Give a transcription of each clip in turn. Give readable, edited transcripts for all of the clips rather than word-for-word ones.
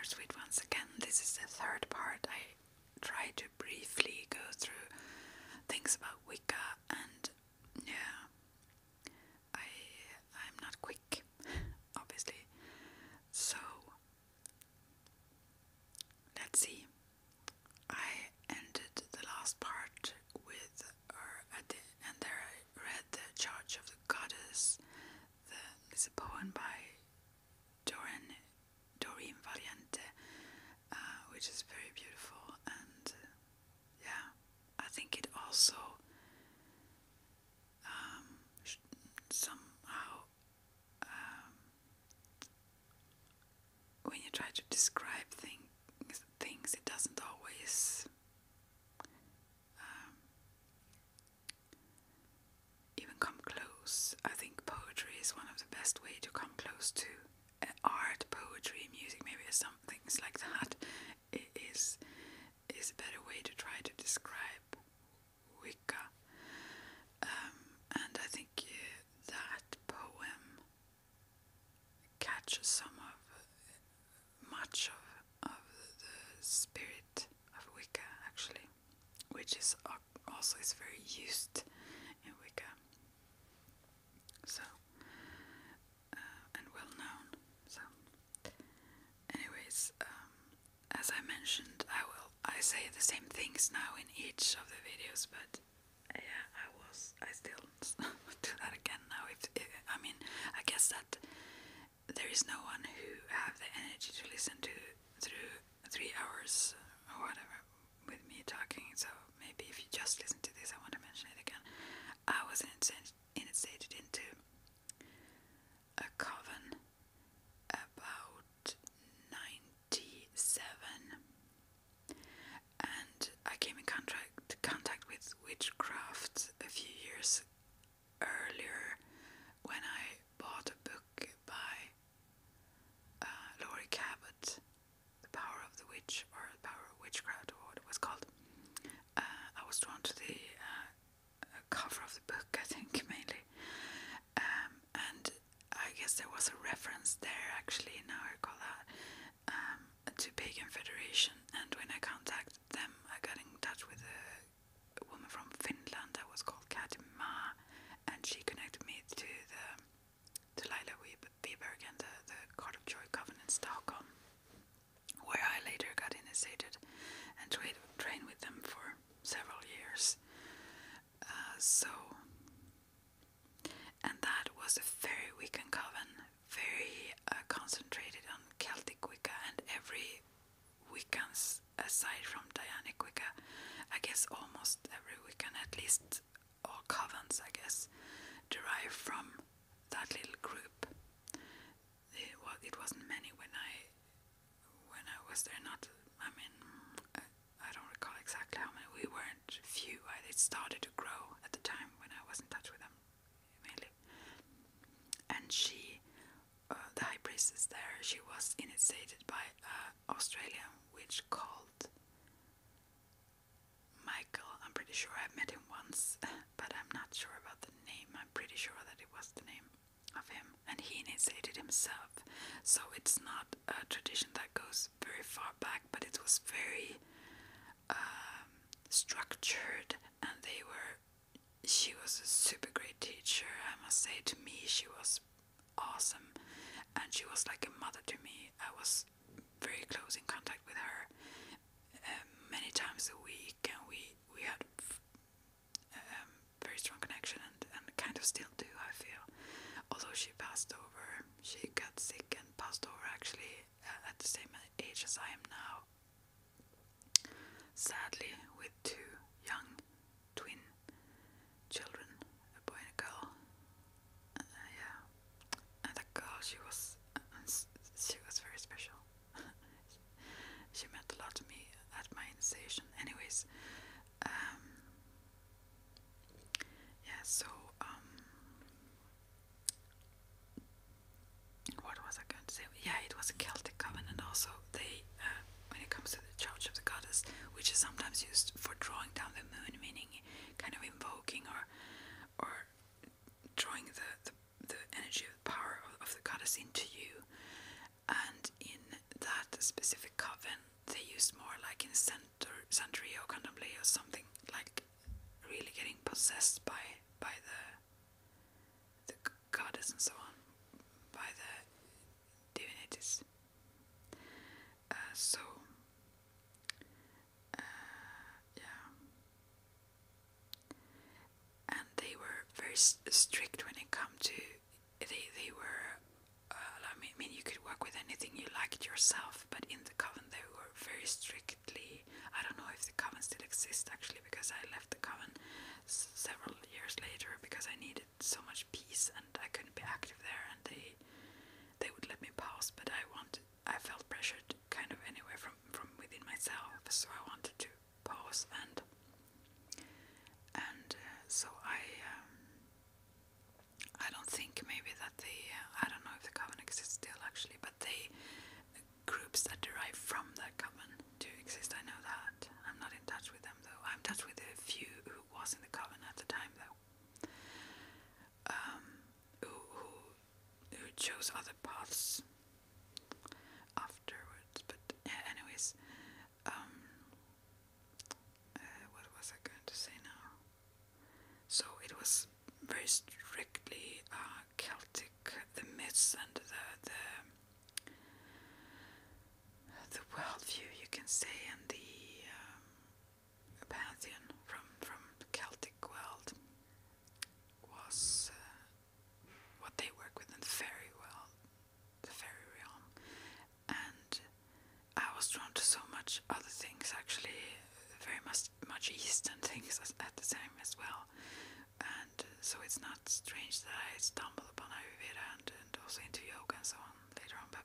bittersweet once again. This is the third part. I try to briefly go through things about Wicca, and yeah, I'm not quick, obviously. So let's see. I ended the last part with, and there I read The Charge of the Goddess. It's a poem by Doreen Valiente, which is very beautiful, and yeah, I think it also somehow, when you try to describe things, it doesn't always even come close. I think poetry is one of the best way to come close to art, poetry, music, maybe some things like that. It is a better way to try to describe Wicca. And I think that poem catches much of the spirit of Wicca, actually, which is also is very used in Wicca. So, and well known. So, anyways, as I mentioned, I say the same things now in each of the videos, but yeah, I still do that again now. I guess that there is no one who have the energy to listen to through 3 hours or whatever with me talking. So maybe if you just listen to this, I want to mention it again. I was initiated into a coven about 97, and I came in contact with witchcraft a few years earlier when I bought a book by Laurie Cabot, The Power of the Witch, or The Power of Witchcraft, or what it was called. I was drawn to the cover of the book, I think, mainly. And I guess there was a reference there, actually, now I recall that, to Pagan Federation. And when I contacted them, I got in touch with a woman from Finland that was called Kati Ma, and she connected me to Laila Wiberg and the Court of Joy Coven in Stockholm, where I later got initiated and trained with them for several years. And that was a very Wiccan coven, very concentrated on Celtic Wicca, and every Wiccans, aside from Dianic Wicca, I guess almost every Wiccan, at least all covens, I guess, derive from that little group. It wasn't many when I was there. I don't recall exactly how many. We weren't few. It started to grow at the time when I was in touch with them, mainly. And she, the high priestess there, she was initiated by an Australian witch called Michael. I'm pretty sure I've met him once, but I'm not sure about the name. I'm pretty sure that it was the name of him, and he initiated himself. So it's not a tradition that goes very far back, but it was very structured, and she was a super great teacher, I must say. To me, she was awesome, and she was like a mother to me. I was very close in contact with her many times a week, and we had very strong connection, and kind of still do, I feel. Although she passed over, she got sick and passed over, actually, at the same age as I am now. Sadly, with 2 young twin children, a boy and a girl. Yeah, and that girl, she was very special. She meant a lot to me at my initiation. Anyways, yeah. So, what was I going to say? Yeah, it was a Celtic coven, and also they, when it comes to the Charge of the Goddess, which is sometimes used for drawing down the moon, meaning kind of invoking or drawing the energy of the power of the goddess into you. And in that specific coven they used more like in Century or Contemplate or something, like really getting possessed by the goddess and so on, by the divinities. So yeah, and they were very strict when it come to they were. I mean, you could work with anything you liked yourself, but in the coven they were very strictly. I don't know if the coven still exists actually, because I left the coven several years later because I needed so much peace and I couldn't be active there, and they would let me pause, but I felt pressured kind of anyway from within myself, so I wanted to pause, and so I don't think maybe that I don't know if the coven exists still actually, but groups that derive from that coven do exist. I know that. I'm not in touch with them though. I'm in touch with a few who was in the coven at the time though. Who chose other paths afterwards. But yeah, anyways, what was I going to say now? So it was very strictly Celtic, the myths and the worldview, you can say, and the pantheon from the Celtic world was what they work with in the fairy world, the fairy realm, and I was drawn to so much other things actually, very much Eastern things at the time as well, and so it's not strange that I stumbled upon Ayurveda and also into yoga and so on later on, but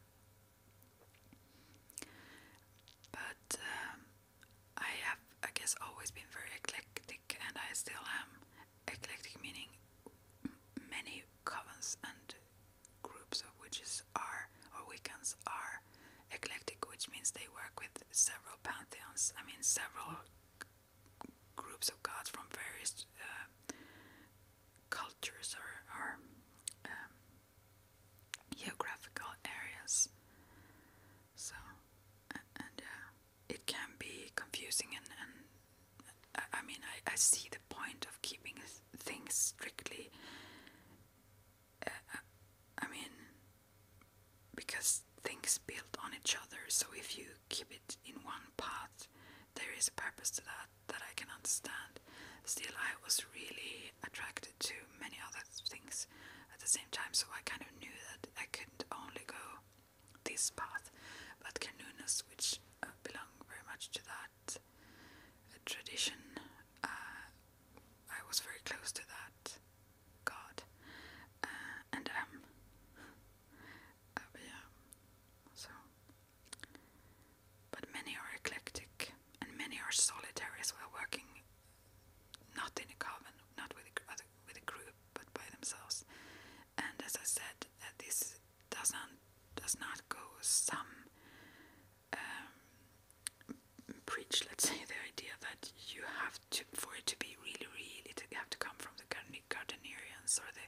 I have, I guess, always been very eclectic, and I still am eclectic, meaning many covens and groups of witches are, or Wiccans are eclectic, which means they work with several pantheons. I mean, several groups of gods from various cultures or geographical areas. So, and yeah, it can be confusing, and I mean, I see the point of keeping things strictly. I mean, because things build on each other, so if you keep it in one path, there is a purpose to that I can understand. Still, I was really attracted to many other things at the same time, so I kind of knew that I couldn't only go this path, but Carnunas, which belong very much to that tradition, I was very close to that god, and yeah, so, but many are eclectic, and many are solitary as well, working not in a coven, not with a group, but by themselves. And as I said, this does not go some preach, let's say, the idea that you have to, for it to be really real, you have to come from the Gardnerians or the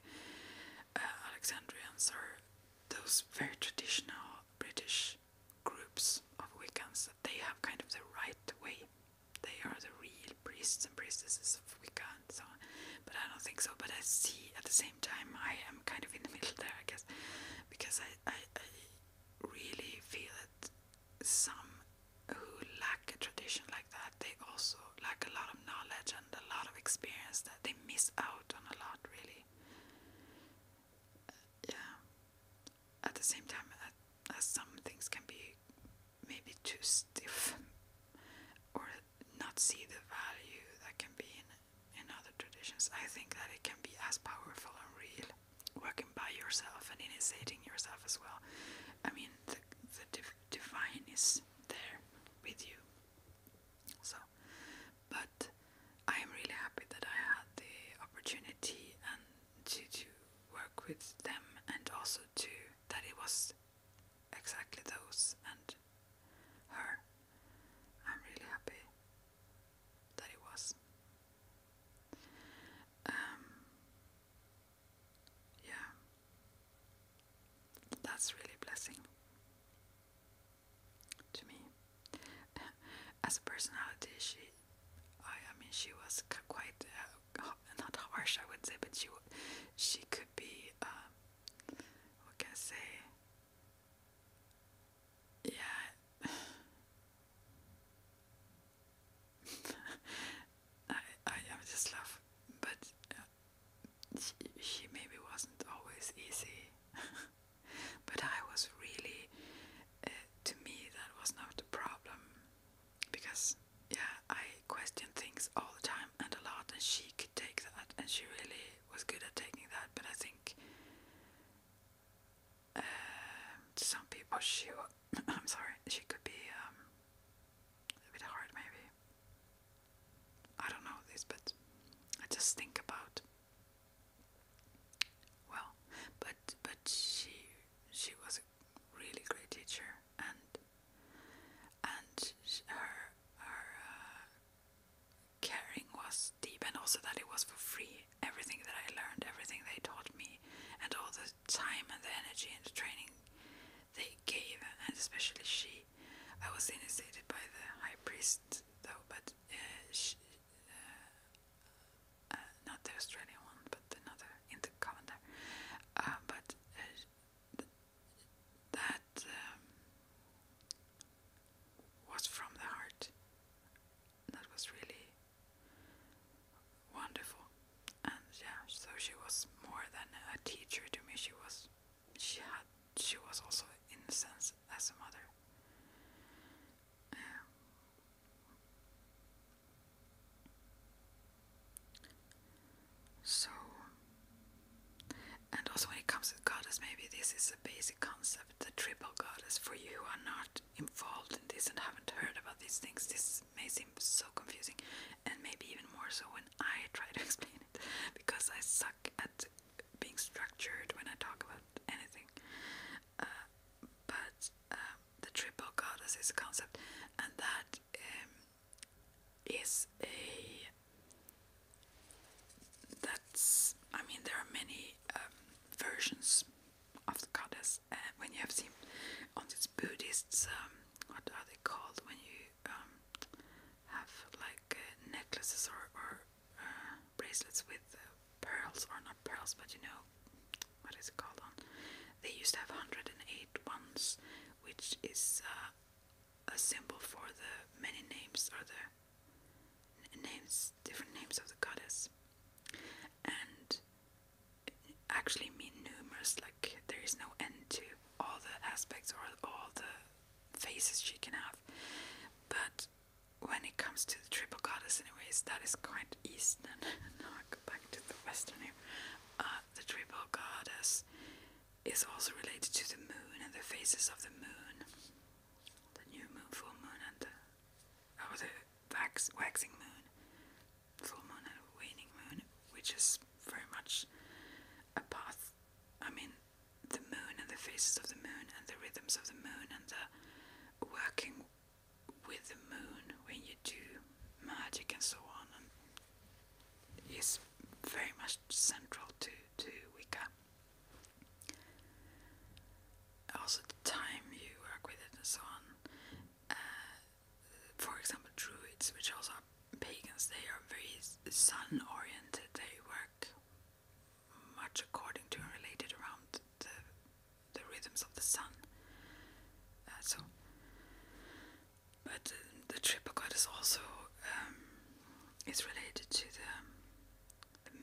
Alexandrians or those very traditional British groups of Wiccans, that they have kind of the right way. They are the real priests and priestesses of Wicca and so on. But I don't think so. But I see at the same time I am kind of in the middle there, I guess, because I really feel that some who lack a tradition like that, they also lack a lot of knowledge and a lot of experience, that they miss out on a lot, really. Yeah. At the same time, as some things can be maybe too stiff, or not see the value that can be in other traditions, I think that it can be as powerful and real, working by yourself and initiating yourself as well. I mean, the divine is there with you. So, but I am really happy that I had the opportunity and to work with them, and also that it was exactly those and her. I'm really happy that it was. Yeah, that's really a blessing. as a personality, I mean, she was quite not harsh, I would say, but she could be what can I say? Yeah, I just love, but she maybe wasn't always easy. But I was really, to me, that was not the problem, because yeah, I questioned things all the time and a lot, and she could take that, and she really was good at taking that. But I think to some people I'm sorry, she could be a bit hard maybe. I don't know this, but I just think about, well, but she was a really great teacher, and her caring was deep, and also that it was for free. Everything that I learned, everything they taught me, and all the time and the energy and the training they gave, and especially she. I was initiated by the high priest though, but not the Australian one, but another in the coven there. But that was from the heart. That was really wonderful, and yeah, so she was more than a teacher to me. She was also, in a sense, as a mother. Yeah. So, and also when it comes to goddess, maybe this is a basic concept, the triple goddess. For you who are not involved in this and haven't heard about these things, this may seem so confusing, and maybe even more so when I try to explain it, because I suck at being structured when I talk about anything. But the triple goddess is a concept, and that is I mean, there are many versions of the goddess. When you have seen on these Buddhists, what are they called when you have like necklaces or bracelets with pearls, or not pearls, but you know, what is it called on? They used to have 108 ones, which is a symbol for the many names, or the different names of the goddess, and actually mean numerous, like there is no end to all the aspects or all the faces she can have. But when it comes to the triple goddess, anyways, that is quite Eastern. Now I go back to the Western here. The triple goddess is also related to the moon and the phases of the moon, the new moon, full moon, and the waxing moon, full moon, and waning moon, which is very much a path. I mean, the moon and the phases of the moon and the rhythms of the moon and the working with the moon when you do magic and so on, and is very much central to Wicca. Also the time you work with it and so on. For example, druids, which also are pagans, they are very sun oriented. They work much according to and related around the rhythms of the sun. But the triple goddess also is related to the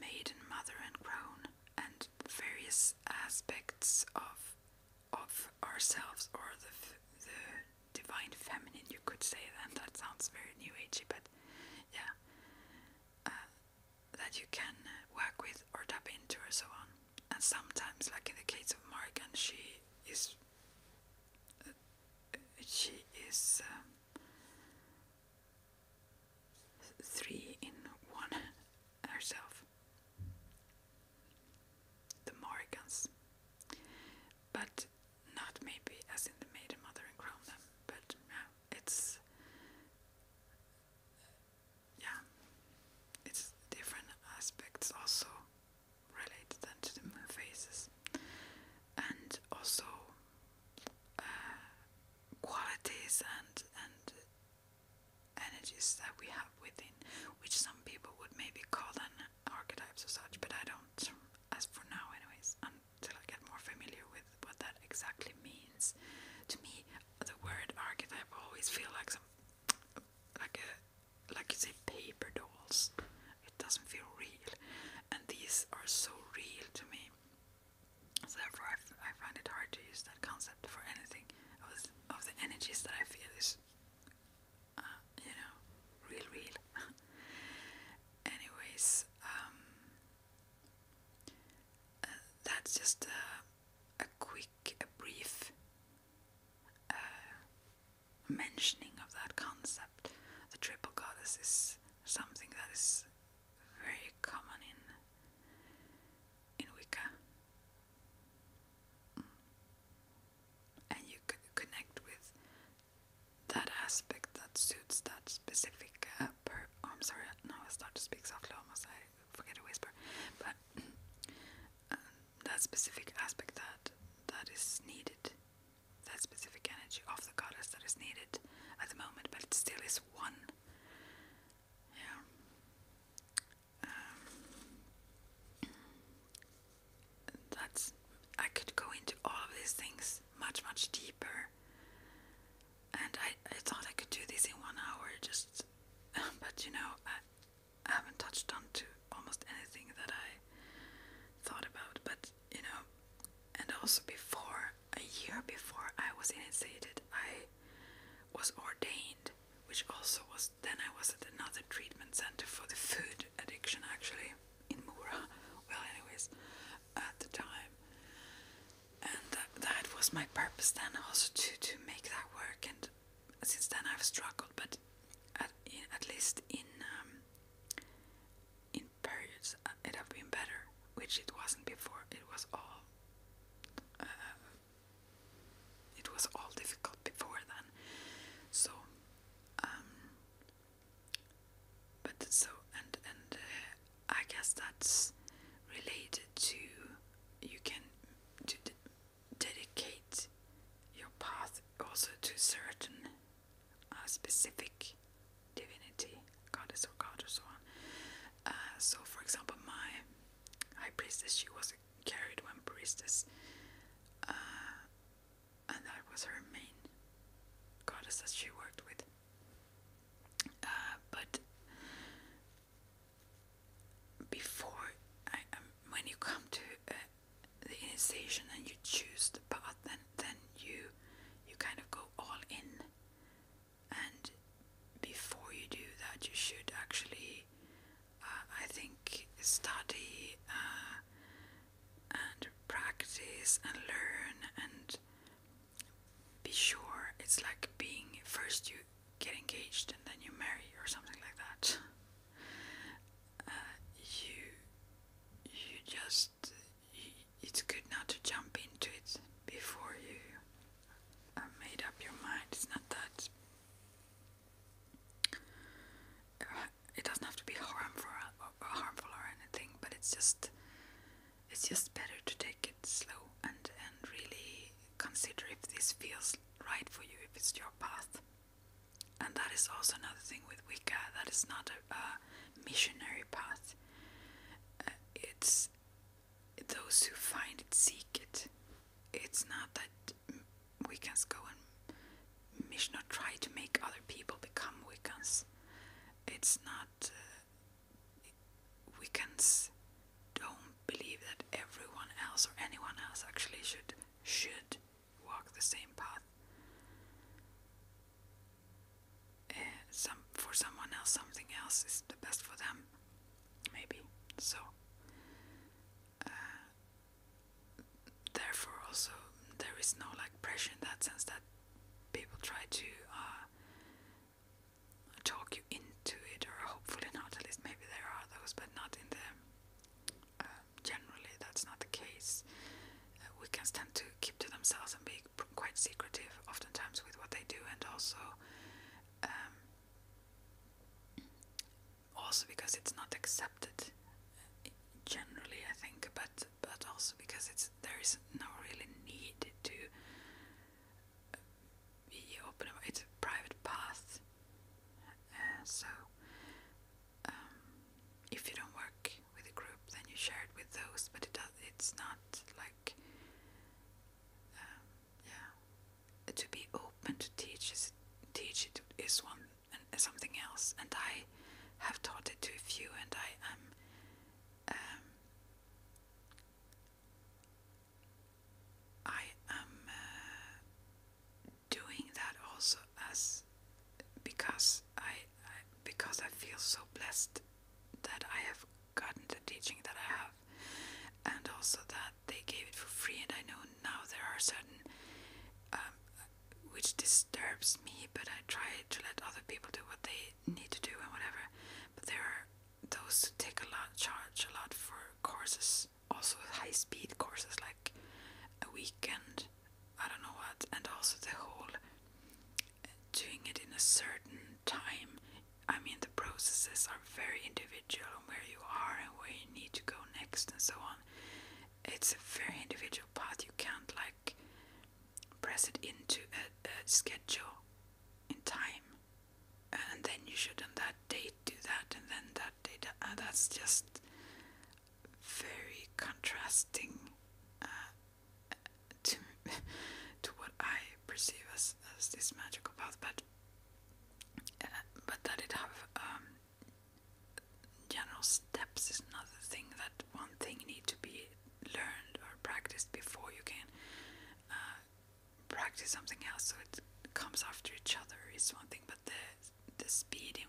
maiden, mother, and crone, and various aspects of ourselves, or the divine feminine, you could say. Then that sounds very new agey, but yeah, that you can work with or tap into, or so on. And sometimes, like in the case of Morgan, she is three in one herself. The Morgans, but not maybe as in the maiden, mother, and crown them. But it's different aspects also related then to the moon phases, and also these feel like some like you say paper dolls. It doesn't feel real, and these are so real to me. So therefore, I find it hard to use that concept for anything of the energies that I feel is, real. Anyways, that's just a brief mentioning of that concept. The triple goddess is something that is very common in Wicca, and you could connect with that aspect that suits that specific I'm sorry, now I start to speak softly, almost I forget to whisper, but that specific aspect that is needed, that specific energy of the goddess that is needed at the moment, but it still is one. Yeah. I could go into all of these things much deeper, and I thought I could do this in 1 hour, just but I haven't touched on to almost anything that I thought about, but and also a year before I was initiated, I was ordained, which also was, then I was at another treatment center for the food addiction, actually, in Mora. Well, anyways, at the time, and that was my purpose then, also to make that work, and since then I've struggled, but at least in periods it have been better, which it wasn't before. It was all difficult before then. So I guess that's related to you can dedicate your path also to certain specific divinity, goddess or god or so on. So for example, my high priestess, she was a carried one priestess, and that was her main goddess that she worked with. But before, when you come to the initiation and you choose the path, then you kind of go all in. And before you do that, you should actually, I think, study and practice and learn and be sure. It's like being, first you get engaged and then you marry or something like that. It's good not to jump into it before you made up your mind. It's not that it doesn't have to be harmful or anything, but it's just better to take it slow and really consider if this feels right for you, if it's your path. And that is also another thing with Wicca, that is not a missionary path. It's those who find it seek it. It's not that Wiccans go and mission or try to make other people become Wiccans. It's not. Wiccans don't believe that everyone else or anyone else actually should walk the same path. For someone else, something else is the best for them, maybe. So therefore also there is no pressure in that sense that people try to talk you into it, or hopefully not. At least maybe there are those, but not in the generally that's not the case. Wiccans tend to keep to themselves and be quite secretive oftentimes with what they do, and also because it's not accepted generally, I think, but also because there is no really need to be open about it. It's a private path, so if you don't work with a group, then you share it with those, but it's not like to be open to teaching helps me, but I try to let other people do what they need to do and whatever. But there are those who charge a lot for courses, also high speed courses like a weekend, I don't know what, and also the whole doing it in a certain time. I mean, the processes are very individual on where you are and where you need to go next and so on. It's a very individual path. You can't like press it into a schedule in time, and then you should on that date do that, and then that date. That's just very contrasting to to what I perceive as this magical path, but that it have general steps is another thing. That one thing need to be learned or practiced before you can practice something else, so it comes after each other is one thing, but the speed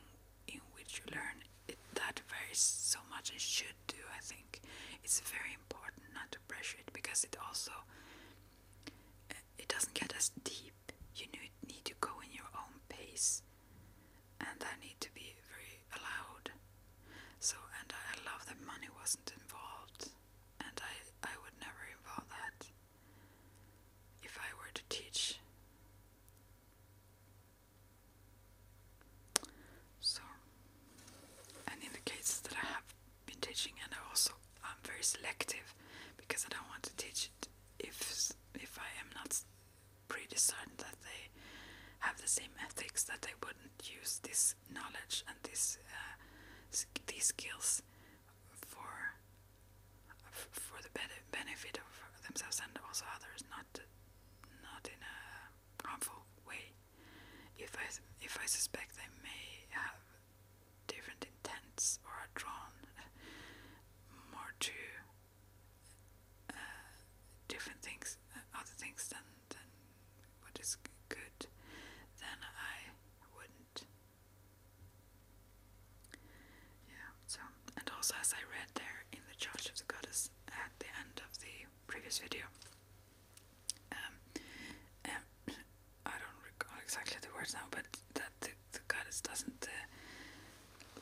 in which you learn it, that varies so much. It should do, I think. It's very important not to pressure it, because it also it doesn't get as deep. You need to go in your own pace, and that need to be very allowed. So, and I love that money wasn't involved, and I would never involve that if I were to teach. So, and in the cases that I have been teaching, and I'm very selective, because I don't want to teach it if I am not pretty certain that they have the same ethics, that they wouldn't use this knowledge and these skills for the benefit of themselves and also others, not in a harmful way. If I suspect they may have different intents or are drawn more to different things, other things than what is good, then I wouldn't. Yeah. So, and also, as I read there in the Charge of the Goddess at the end of the previous video, I don't recall exactly the words now, but that the goddess doesn't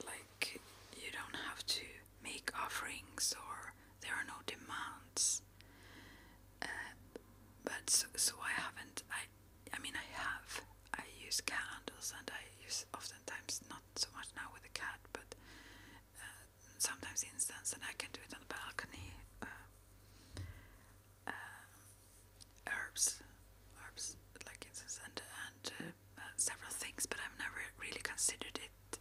like, you don't have to make offerings, or there are no demands. But so I haven't. I mean, I use candles, and I use oftentimes, not so much now with the cat, but sometimes incense, and I can do it on the balcony. Herbs like incense and several things, but I've never really considered it.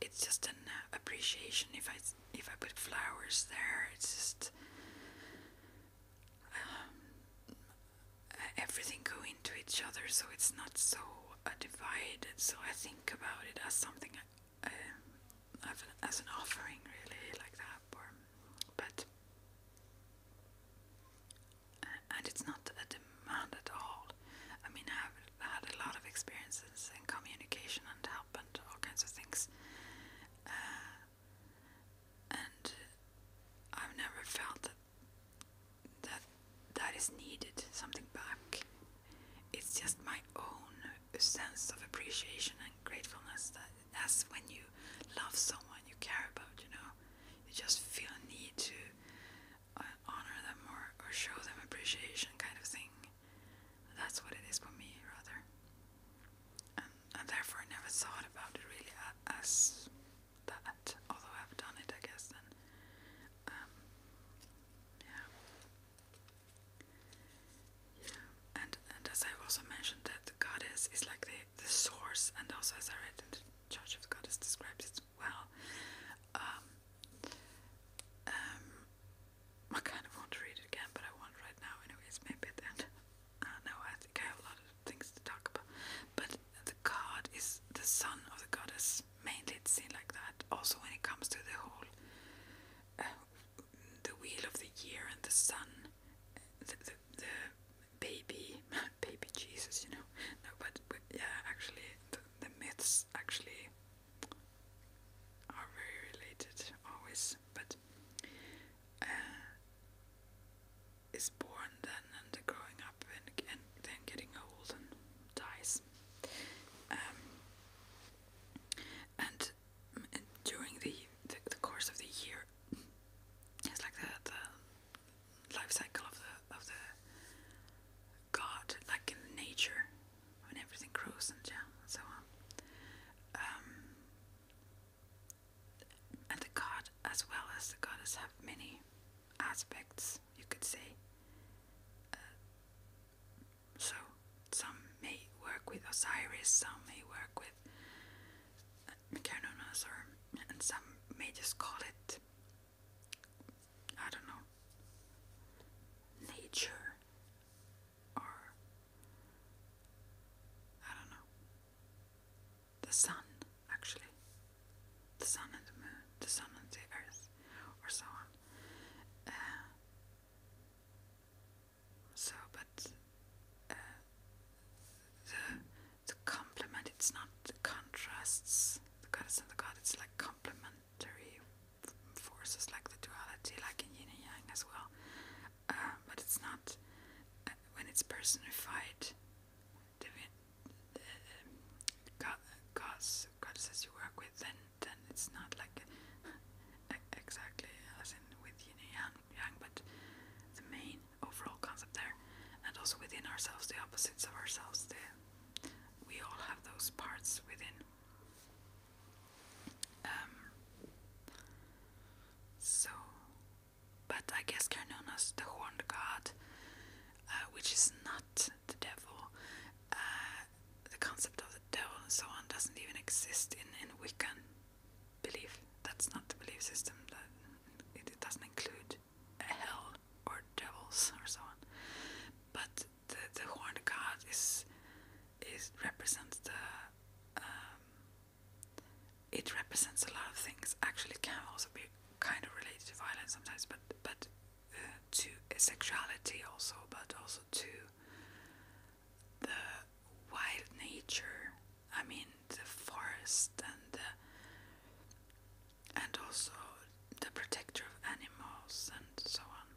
It's just an appreciation. If I put flowers there, it's just everything go into each other, so it's not so divided. So I think about it as something as an offering, really, like that. But and it's not a demand at all. I mean, I've had a lot of experiences in communication and help and all kinds of things, and I've never felt that is needed, something back. It's just my own sense of appreciation and gratefulness, that as when you love someone you care about, you just feel a need to honor them or show them appreciation, kind of thing. That's what it is for me, rather. And therefore I never thought about it really as that, although I've done it, I guess, then. Yeah. And as I also mentioned, that the goddess is like the source, and also as I read in the Church of the Goddess describes it well. I kind of want to read it again, but I won't right now anyways, maybe at the end. No, I think I have a lot of things to talk about. But the god is the son of the goddess. Mainly it's some may work with Carnunas, and some may just call it, I don't know, nature, or I don't know, the sun, actually, the sun and the moon, the sun and the earth, or so on. The complement, it's not the contrasts, the goddess and the god, it's like complementary forces, like the duality, like in yin and yang as well. But it's not, when it's personified, goddesses you work with, then it's not like exactly as in with yin and yang, but the main overall concept there. And also within ourselves, the opposites of ourselves, we all have those parts within. But I guess Carnunas, the horned god, which is not the devil, the concept of the devil and so on doesn't even exist in Wiccan belief. That's not the belief system. That it doesn't include a hell or devils or so on. But the horned god represents it represents a lot of things. Actually, it can also be kind of related to violence sometimes, but to sexuality also, but also to the wild nature. I mean, the forest and also the protector of animals and so on.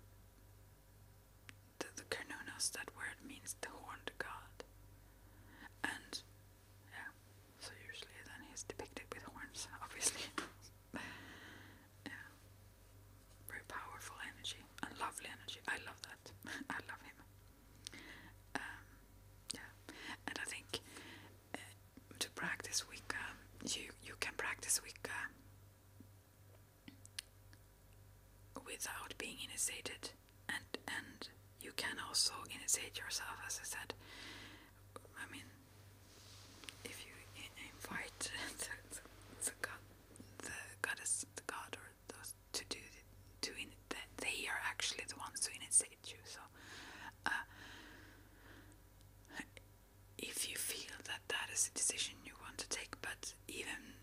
The Carnunas, that word means the horned god. And yeah, so usually then he's depicted with horns, obviously. Yeah, very powerful energy and lovely energy. I love that. I love him. Yeah, and I think to practice Wicca, you can practice Wicca without being initiated, and you can also initiate yourself, as I said. I mean, if you invite the goddess, the god, or those they are actually the ones who initiate you. So, if you feel that is a decision you want to take, but even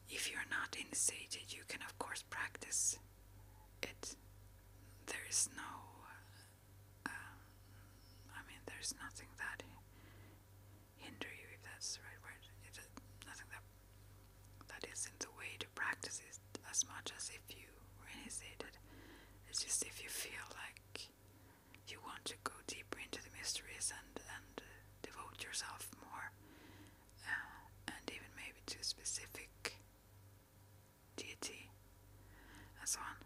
if you're not initiated, you can of course practice it. There is no, there's nothing that hinder you, if that's the right word. Nothing that is in the way to practice it as much as if you were initiated. It's just if you feel like you want to go deeper into the mysteries and devote yourself more, and even maybe to a specific deity and so on.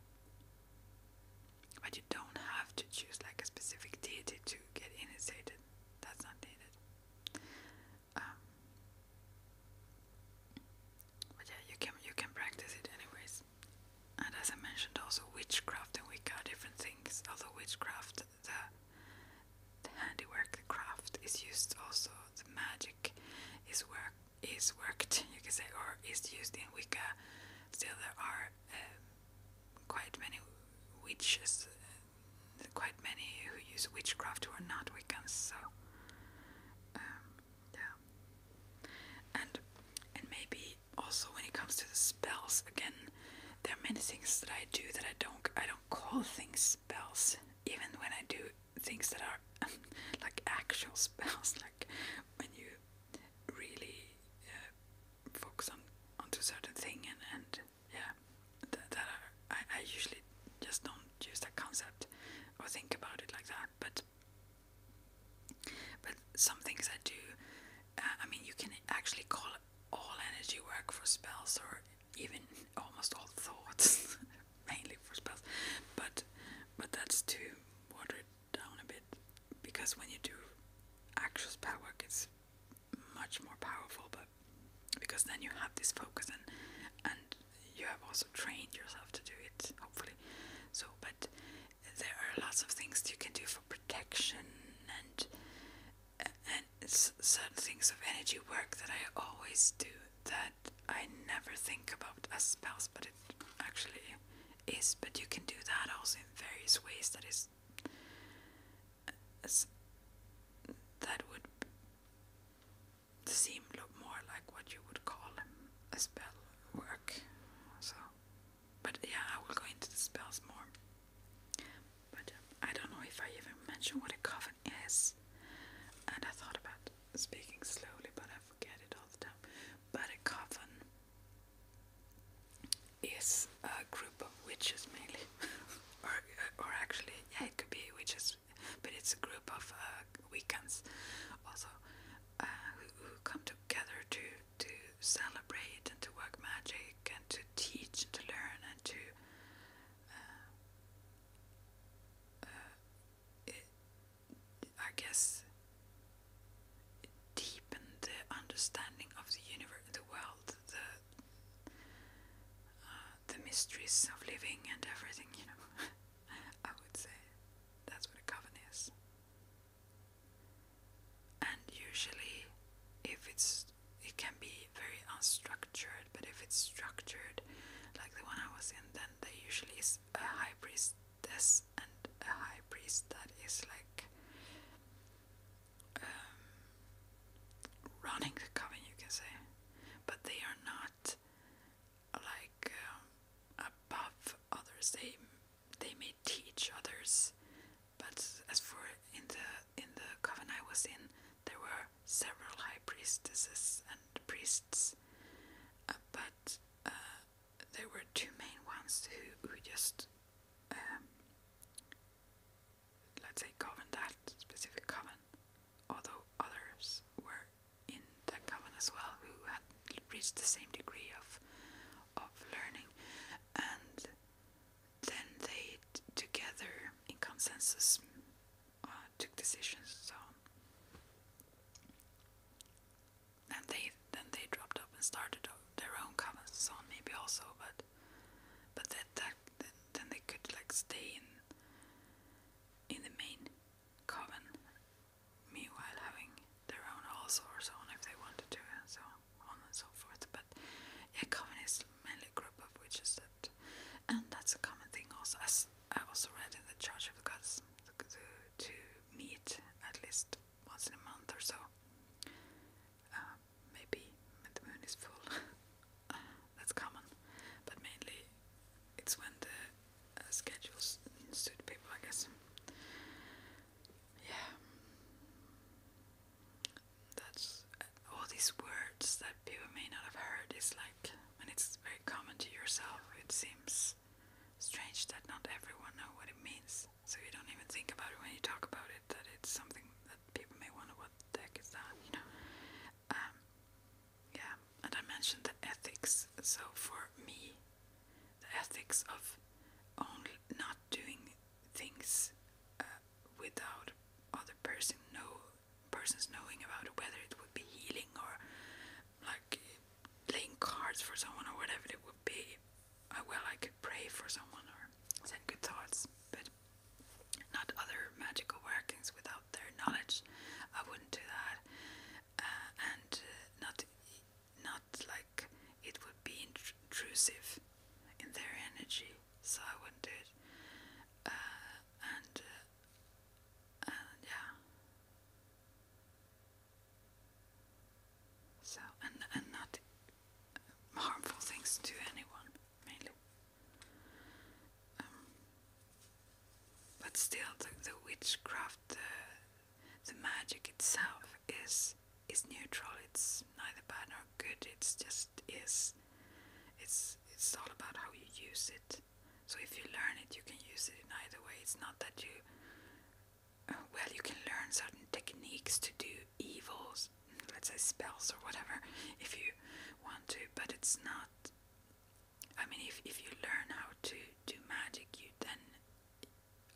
But you don't have to choose like a specific deity to get initiated. That's not needed. But yeah, you can practice it anyways. And as I mentioned, also witchcraft and Wicca are different things. Although witchcraft, the handiwork, the craft is used also. The magic is worked, you can say, or is used in Wicca. Still, there are quite many witches, quite many who use witchcraft who are not Wiccans. So, yeah. And maybe also when it comes to the spells, again, there are many things that I do that I don't call things spells, even when I do things that are like actual spells, like when you really focus onto a certain thing, and yeah, I usually just don't use that concept or think about it like that, but some things I do, you can actually call all energy work for spells, or even almost all thoughts mainly for spells, but that's to water it down a bit, because when you do actual spell work, it's much more powerful, but because then you have this focus, and you have also trained yourself to do it, hopefully. So, but there are lots of things you can do for protection, and certain things of energy work that I always do that I never think about as spells, but it actually is. But you can do that also in various ways. That would seem more like what you would call a spell work. So, but yeah, I will go into the spells more. But I don't know if I even mentioned what a coven is. And I thought about speaking slowly, but I forget it all the time. But a coven is a group of witches mainly, or actually, yeah, it could be witches, but it's a group of Wiccans also who come together to celebrate and to work magic and to teach and to learn and to I guess deepen the understanding of the universe, the world, the mysteries of living and everything, I would say that's what a coven is. And usually, it can be very unstructured, but if it's structured, like the one I was in, then there usually is a high priestess and a high priest that is like running the coven, you can say, but they are not like above others. They may teach others, but as for in the coven I was in, there were several high priestesses and priests, but there were two main ones who just let's say governed that specific coven, although others were in that coven as well who had reached the same degree of learning, and then they together in consensus took decisions and so on, and then they dropped up and started their own covens and so on, maybe also, but then they could like stay in the main coven, meanwhile having their own also or so on if they wanted to, and so on and so forth. But yeah, coven is mainly a group of witches and that's a common thing also, as I also read in the Church of the Gods, to meet at least once in a month or so, maybe when the moon is full. That's common, but mainly it's when the schedules suit people, I guess. Yeah, that's all these words that people may not have heard is like, when it's very common to yourself, it seems strange that not everyone know what it means, so you don't even think about it when you talk about it, that it's something that people may wonder what the heck is that, yeah, and I mentioned the ethics, so for me, the ethics of only not doing things without other persons knowing about it, whether it would be healing or like playing cards for someone or whatever it would be. Well, I could pray for someone or send good thoughts, but not other magical workings without their knowledge. I wouldn't do that, and not like it would be intrusive in their energy, so I wouldn't do it. And yeah. So and not harmful things to anyone, mainly. But still, the witchcraft, the magic itself is neutral. It's neither bad nor good. It's just is. It's all about how you use it. So if you learn it, you can use it in either way. It's not that you you can learn certain techniques to do evils, let's say spells or whatever, if you want to, but it's not. I mean, if you learn how to do magic, you then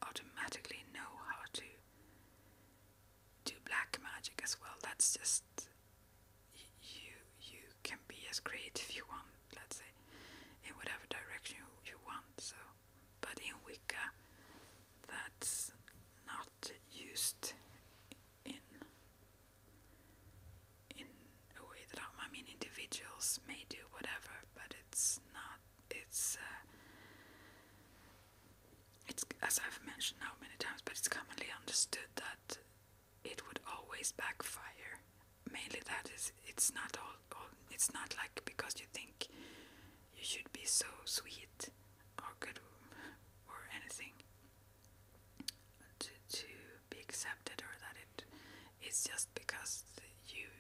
automatically know how to do black magic as well. That's just you can be as creative you want, let's say, in whatever direction you want. So, but in Wicca, that's not used in mentioned how many times, but it's commonly understood that it would always backfire. Mainly that is, it's not it's not like because you think you should be so sweet or good or anything to be accepted, or that it's just because you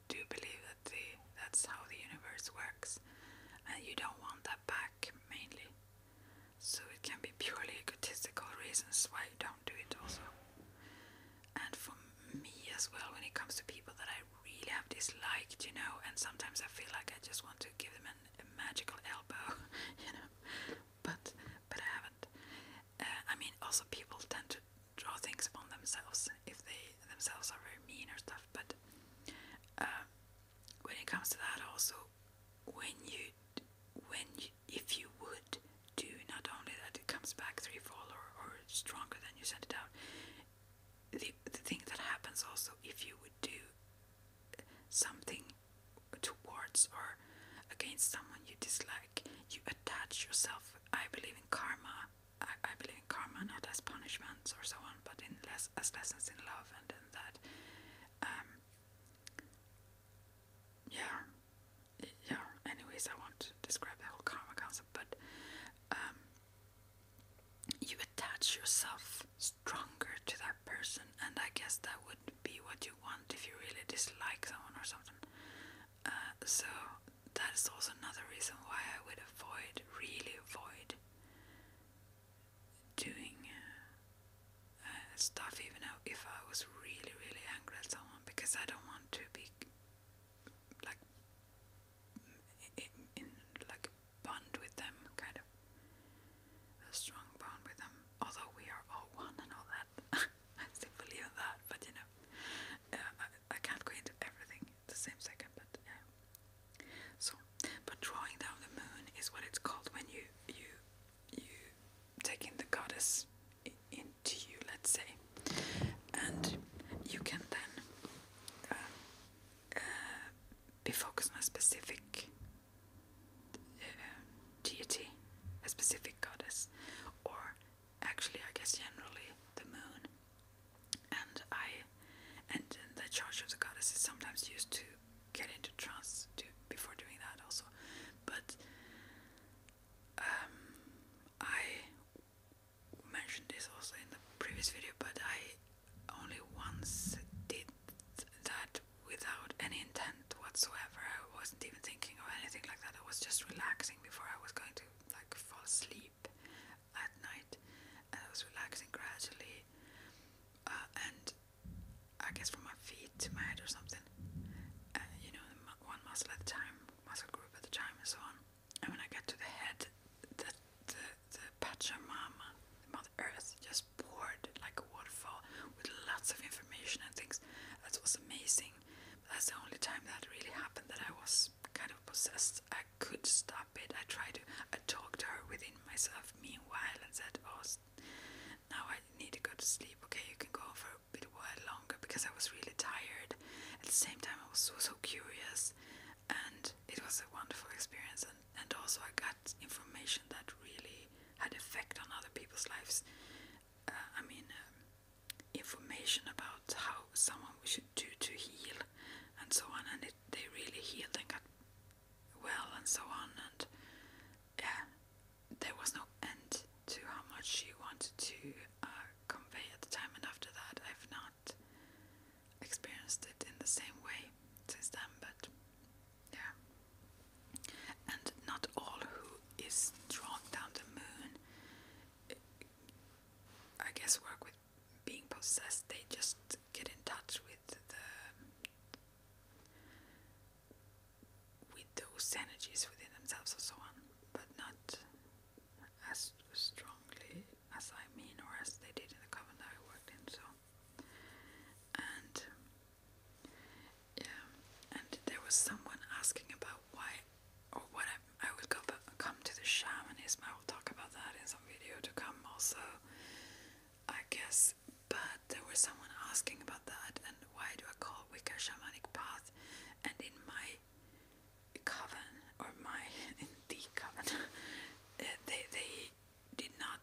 do believe that that's how the universe works, and you don't want that back mainly. So it can be purely egotistical reasons why you don't do it also. And for me as well, when it comes to people that I really have disliked, and sometimes I feel like I just want to give them a magical elbow, but I haven't. I mean, also people tend to draw things upon themselves if they themselves are very mean or stuff, but when it comes to that also, if you would do not only that it comes back threefold or stronger than you sent it out, the thing that happens also, if you would do something towards or against someone you dislike, you attach yourself. I believe in karma. I believe in karma not as punishments or so on, but as lessons in love, and in that anyways, I won't describe the whole karma concept, but you attach yourself stronger to that person, and I guess that would be what you want if you really dislike someone or something. So that is also another reason why I would really avoid doing stuff, even if I was really, really angry at someone, because I don't want to be like in like a bond with them, kind of a strong bond with them. Although we are all one and all that, I still believe in that. But I can't go into everything at the same second. But yeah. So, but drawing down the moon is what it's called when you take in the goddess into you, let's say, and you can then be focused on a specific deity, a specific goddess, or actually, I guess generally the moon. And the charge of the goddess is sometimes used to get into trance before doing that also. But I mentioned this also in the previous video, but I only once did that without any intent whatsoever. I wasn't even thinking of anything like that. I was just relaxing before I was going to fall asleep at night, and I was relaxing gradually, and I guess from my feet to my head or something, one muscle at a time, muscle group at a time, and so on. And when I get to the head, the Pachamama, Mother Earth, just poured like a waterfall with lots of information and things. That was amazing. But that's the only time that really happened, that I was kind of possessed. I could stop it. I talked to her within myself meanwhile and said, now I need to go to sleep. Okay, you can go for a bit while longer, because I was really tired. At the same time, I was so curious, and it was a wonderful experience. And also I got information that really had effect on other people's lives. Information about how someone should do to heal and so on, and they really healed and got well and so on. And yeah, there was no end to how much she wanted to convey at the time, and after that I've not experienced it in the same way since then. But yeah, and not all who is drawn down the moon, I guess, work with being possessed. They just get in touch with those energies within themselves and so on, but not as strongly as I mean, or as they did in the coven that I worked in. So, and yeah, and there was someone asking about why, or what I will come to the shamanism. I will talk about that in some video to come also, I guess. But there was someone asking about that, and why do I call Wicca shamanic path? And in my coven, or in the coven, they did not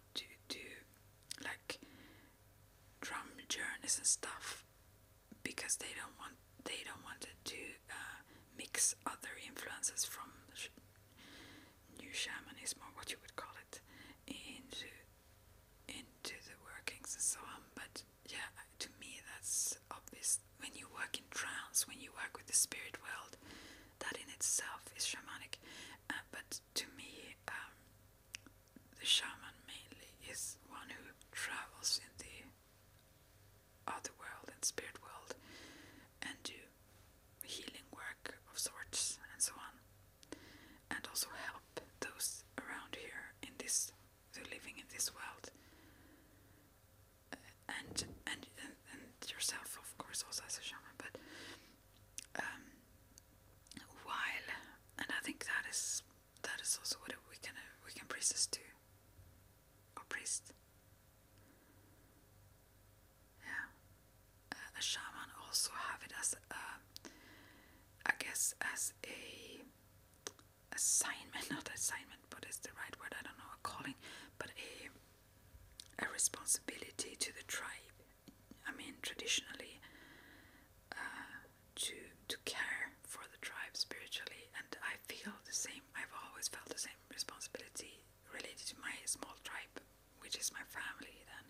do like advances from new shamanism, or what you would call it, into the workings and so on. But yeah, to me that's obvious. When you work in trance, when you work with the spirit world, that in itself is shamanic. But to me, the shaman mainly is one who travels in the other world and spirit world and do healing work of sorts and so on, and also help those around here in this, living in this world, and yourself, of course, also as a shaman. But while, and I think that is also what we can priestess do, or priest. Yeah, a shaman also have it as I guess as a assignment, not assignment, but it's the right word, I don't know, a calling, but a responsibility to the tribe. I mean, traditionally, to care for the tribe spiritually, and I feel the same. I've always felt the same responsibility related to my small tribe, which is my family then,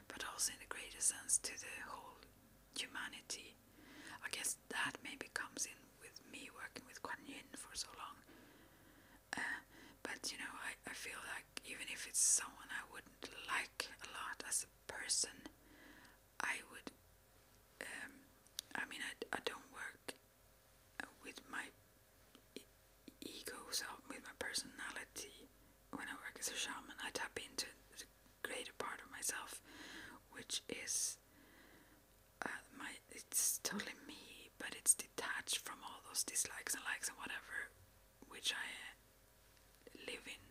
but also in the greater sense to the whole humanity. I guess that maybe comes in with me working with Kuan Yin for so long. But you know, I feel like even if it's someone I wouldn't like a lot as a person, I would. I mean, I don't work with my ego, so with my personality. When I work as a shaman, I tap into the greater part of myself, which is it's totally me, but it's detached from all those dislikes and likes and whatever, which I live in,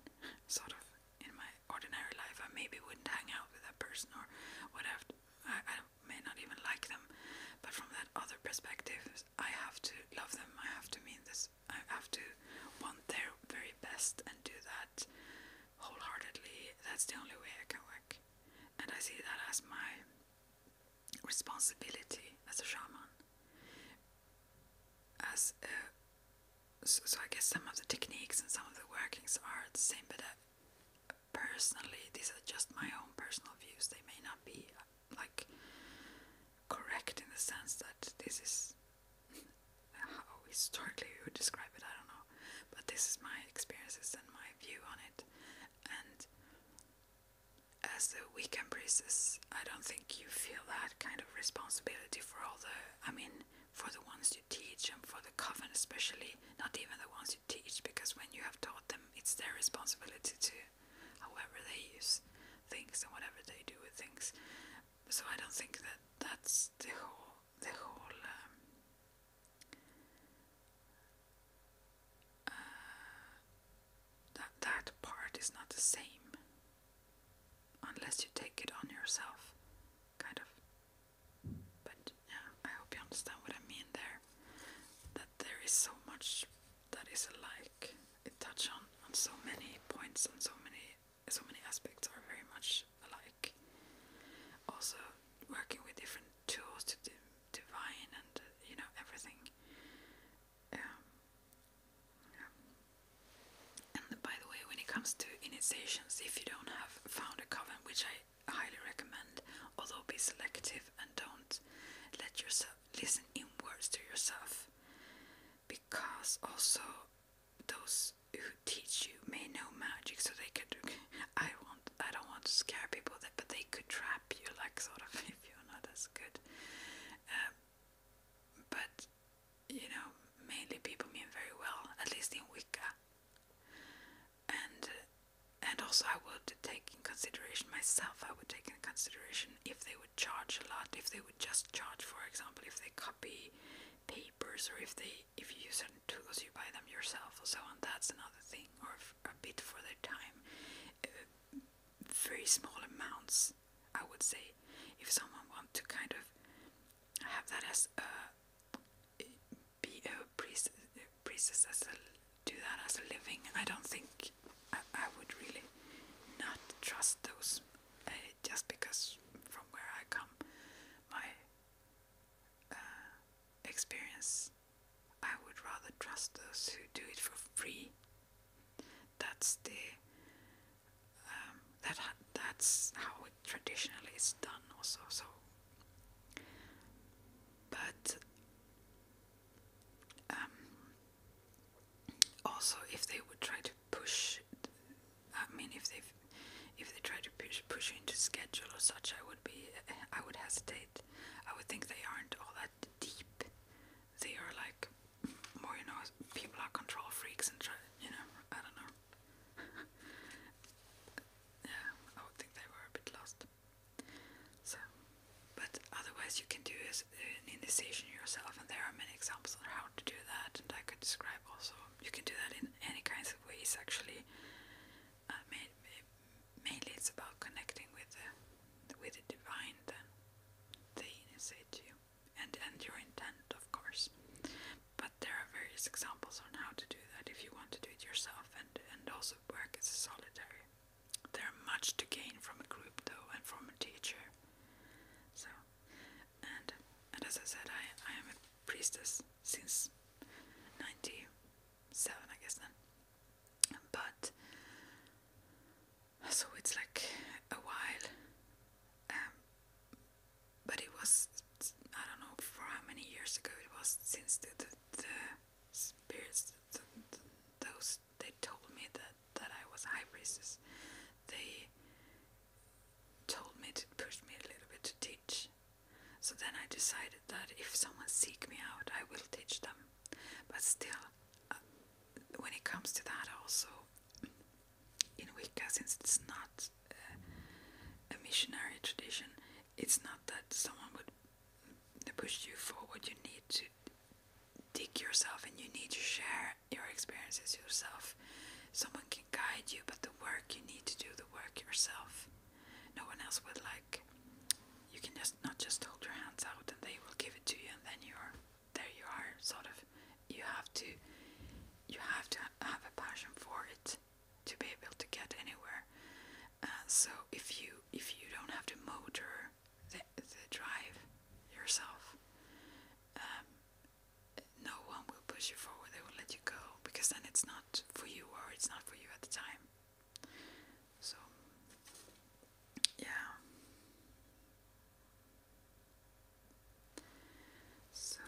sort of, in my ordinary life. I maybe wouldn't hang out with that person, or whatever. I may not even like them, but from that other perspective, I have to love them. I have to mean this. I have to want their very best and do that wholeheartedly. That's the only way I can work, and I see that as my responsibility as a shaman. So I guess some of the techniques and some of the workings are the same, but personally, these are just my own personal views. They may not be like correct in the sense that this is how historically we would describe it. I don't know, but this is my experiences and my view on it. And as a Wiccan priestess, I don't think you feel that kind of responsibility for all the, I mean, for the ones you teach and for the coven especially, not even the ones you teach, because when you have taught them, it's their responsibility to, however they use things and whatever they do with things. So I don't think that that's the whole that part is not the same, unless you take it on yourself, kind of. But yeah, I hope you understand what I mean there. That there is so much that is alike. It touches on so many points, and so many aspects are very much alike. Also, working with different tools to divine and everything. And by the way, when it comes to initiations, if you don't have found a coven, which I highly recommend, although be selective and don't let yourself listen inwards to yourself, because also those who teach you may know magic, so they could. I don't want to scare people, but they could trap you, like, sort of, if you're not as good. But mainly people mean very well, at least in Wicca. And also I would take in consideration myself. I would take in consideration if they would charge a lot, if they would just charge, for example, if they copy papers, or if you use certain tools, you buy them yourself, or so on. That's another thing. Or a bit for their time. Very small amounts, I would say. If someone wants to kind of have that as be a priestess do that as a living, I don't think I would really not trust those, just because from where I come, my experience, I would rather trust those who do it for free. That's that's how it traditionally is done also. So, but also if they would try to push, if they try to push you into schedule or such, I would hesitate. I would think they aren't all that deep. They are like more, people are control freaks and try, I don't know. Yeah, I would think they were a bit lost. So, but otherwise you can do an initiation yourself, and there are many examples on how to do that, and I could describe also. You can do that in any kinds of ways, actually. Mainly it's about connecting with the divine, then they initiate you, and your intent, of course. But there are various examples on how to do that if you want to do it yourself, and also work as a solitary. There are much to gain from a group though, and from a teacher. So, and as I said, I am a priestess since 97, I guess then. But so it's like a while. But it was, I don't know for how many years ago it was, since the spirits, those, they told me that I was a high priestess. They told me to push me a little bit to teach. So then I decided that if someone seek me out, I will teach them. But still, when it comes to that also, in Wicca, since it's not a missionary tradition, it's not that someone would push you forward. You need to dig yourself, and you need to share your experiences yourself. Someone can guide you, but the work, you need to do the work yourself. No one else would, you can not just hold your hands out and they will give it to you, and then there you are, sort of. You have to have a passion for it to be able to get anywhere. So if you don't have to motor the drive yourself, no one will push you forward. They will let you go, because then it's not for you, or it's not for you at the time. So yeah. So,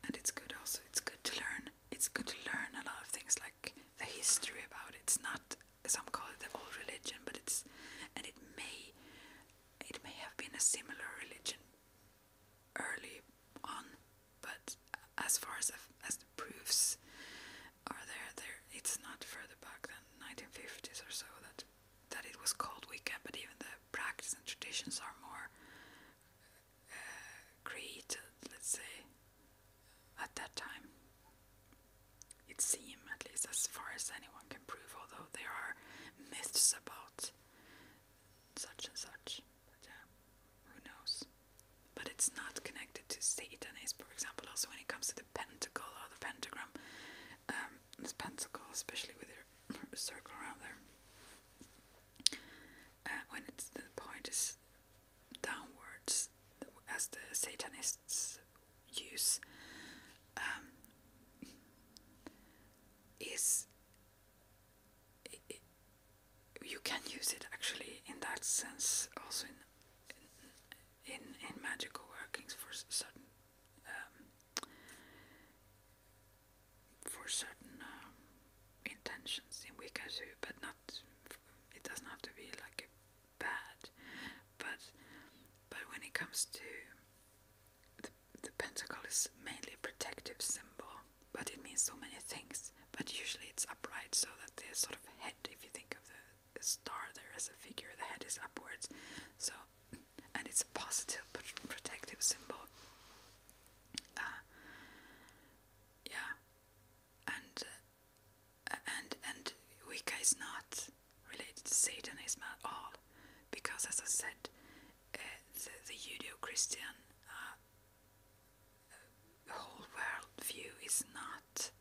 and it's good also. It's good to learn. It's good to learn a lot of things, like the history about it. It's not, some call it the old religion, but it may have been a similar religion early on, but as far as the proofs are there, it's not further back than 1950s or so that it was called Wicca. But even the practice and traditions are more created, let's say, at that time. It seemed, at least as far as anyone can prove, although there are myths about such and such. But yeah, who knows? But it's not connected to Satanism, for example. Also, when it comes to the pentacle or the pentagram, this pentacle, especially with your circle around there, when the point is downwards, as the Satanists use, you can use it actually in that sense also in magical workings for certain intentions in Wicca too, but not. It doesn't have to be like bad, but when it comes to the pentacle, is mainly a protective symbol, but it means so many things. But usually it's upright, so that the sort of head, if you think of the star there as a figure, the head is upwards. So, and it's a positive protective symbol. Yeah, and Wicca is not related to Satanism at all, because, as I said, the Judeo-Christian whole world view is not.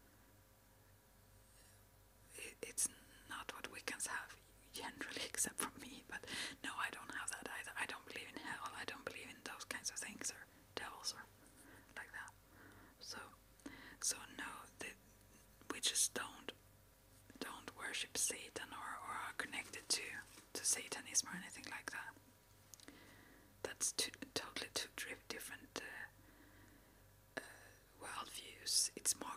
It's not what Wiccans have generally, except for me. But no, I don't have that either. I don't believe in hell. I don't believe in those kinds of things, or devils, or like that. So no, we just don't. worship Satan or are connected to Satanism or anything like that. That's totally two different worldviews. It's more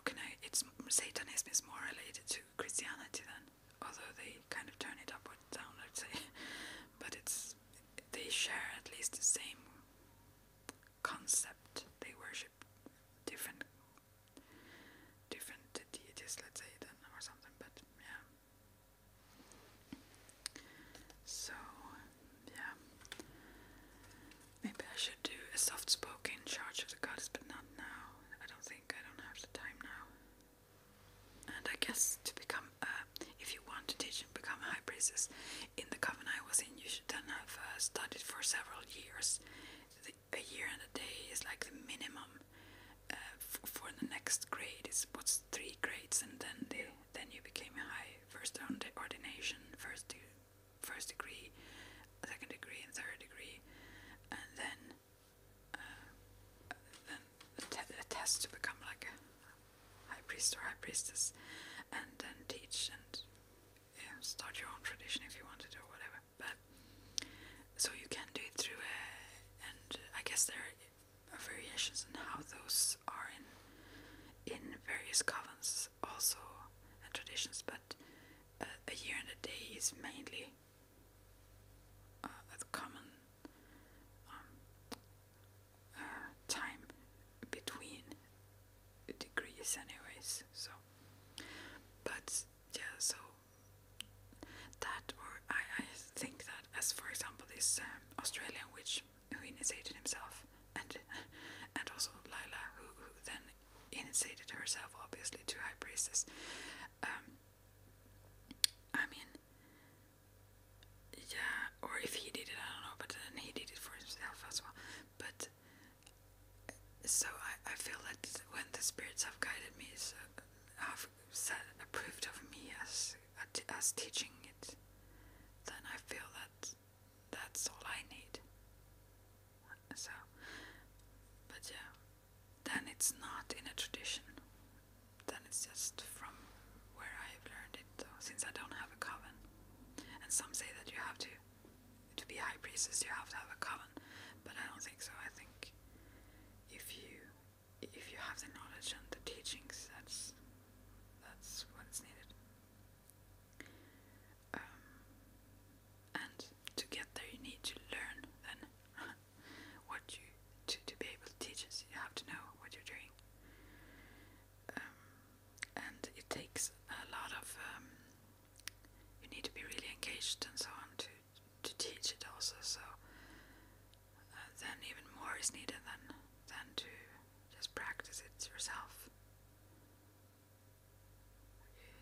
Satanism is more related to Christianity then, although they kind of turn it upward down, I'd say. But they share at least the same concept. They worship different deities, let's say, then, or something. But yeah. So yeah, maybe I should do a soft-spoken Charge of the Goddess, but not now. I don't have the time now. And I guess to become, if you want to teach and become a high priestess in the coven I was in, you should then have studied for several years. A year and a day is like the minimum for the next grade. Is what's 3 grades, and then you became a high first ordination, first degree, second degree, and third degree, and then a test to become like a high priest or high priestess, and then teach and start your own tradition if you wanted or whatever. But so you can do it through and I guess there are variations in how those are in various covens also, and traditions, but a year and a day is mainly a common time between degrees anyways. So but yeah, so that, or I think that, as for example this Australian witch who initiated himself, and also Lila who then initiated herself obviously to high priestess. I mean, yeah, or if he did it, I don't know, but then he did it for himself as well. But so I feel that when the spirits have guided me, so have approved of me as teaching it, then I feel that that's all I need. So, but yeah, then it's not in a tradition. Then it's just from where I've learned it, though, since I don't have a coven. And some say that you have to be a high priestess, you have to have a coven, but I don't think so. I think if you have the knowledge and the teachings, that's what's needed. And to get there, you need to learn then what you to be able to teach us. You have to know what you're doing, and it takes a lot of. You need to be really engaged and so on to teach it also. So then even more is needed than to just practice it yourself.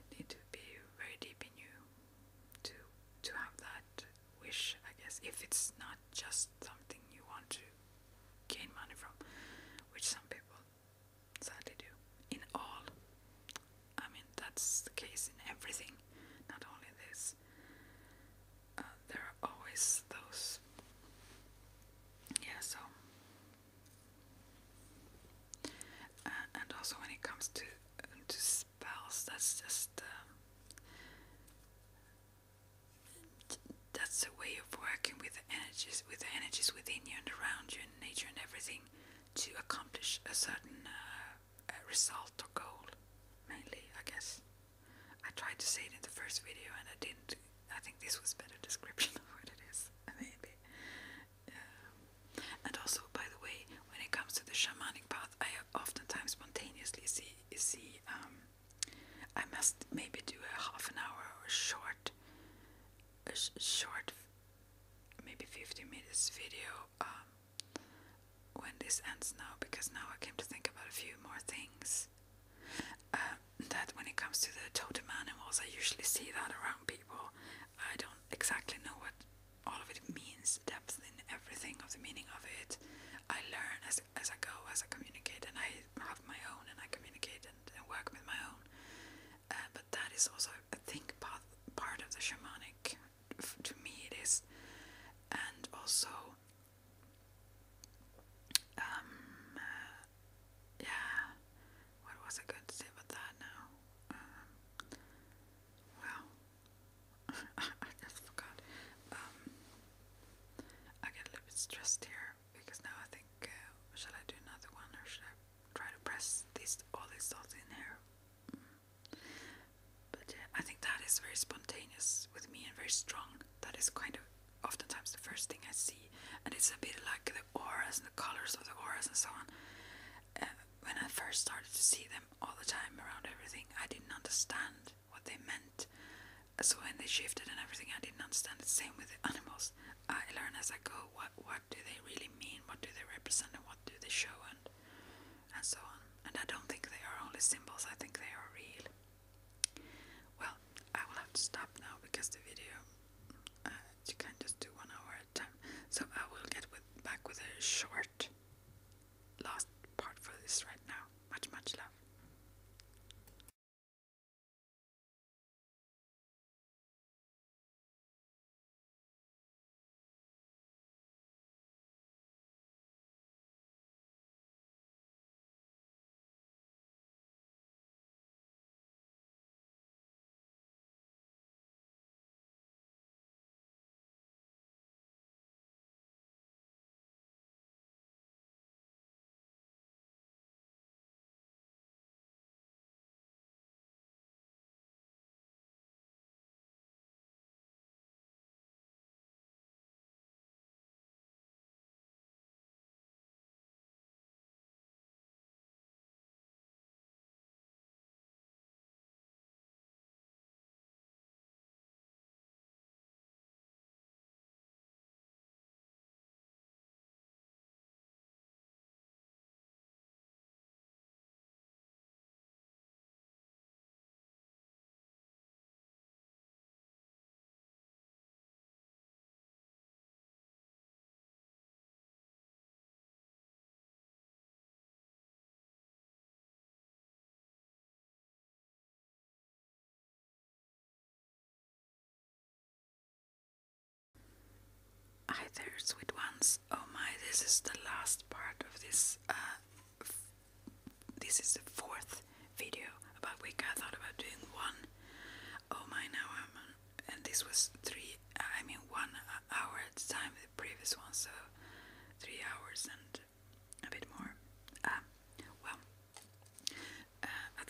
You need to be very deep in you to have that wish, I guess, if it's not just something you want to gain money from, which some people sadly do. In all, I mean, that's the case in everything, not only this. There are always those. Yeah, so. And also when it comes to spells, that's just that's a way of working with the energies within you and around you and nature and everything to accomplish a certain result or goal, mainly, I guess. I tried to say it in the first video and I didn't. I think this was a better description of what it is, maybe. And also, by the way, when it comes to the shamanic path, I oftentimes spontaneously see I must maybe do a half an hour or short, maybe 50 minutes video when this ends now, because now I came to think about a few more things. That when it comes to the totem animals, I usually see that around people. I don't exactly know what all of it means, depth in everything of the meaning of it. I learn as I go, as I communicate, and I have my own, and I communicate and work with my own. But that is also, I think, part of the shamanic. To me, it is, and also, yeah. What was I going to say about that now? Well, is very spontaneous with me and very strong. That is kind of oftentimes the first thing I see, and it's a bit like the auras and the colors of the auras and so on. When I first started to see them all the time around everything, I didn't understand what they meant. So when they shifted and everything, I didn't understand it. Same with the animals. I learn as I go. What do they really mean? What do they represent? And what do they show? And so on. And I don't think they are only symbols. I think they are real. Well, I will have to stop now because the video you can't just do 1 hour at a time. So I will get back with a short last part for this right now. Much love. Hi there, sweet ones. Oh my, this is the last part of this. This is the 4th video about Wicca. I thought about doing one. Oh my, now and this was 1 hour at the time, the previous one, so 3 hours and a bit more. Well, I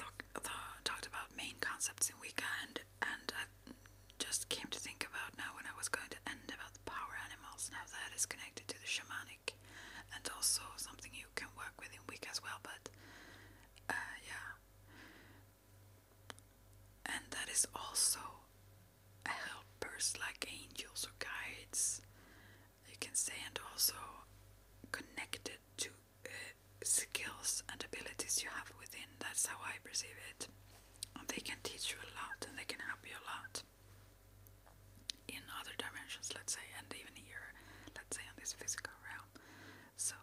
talked about main concepts in Wicca, and I just came to think about now when I was going to end about the power animals, now that is connected to the shamanic, and also something you can work with in Wicca as well, but yeah. And that is also helpers like angels or guides, you can say, and also connected to skills and abilities you have within. That's how I perceive it. And they can teach you a lot, and they can help you a lot in other dimensions, let's say, and even here, let's say, in this physical realm. So,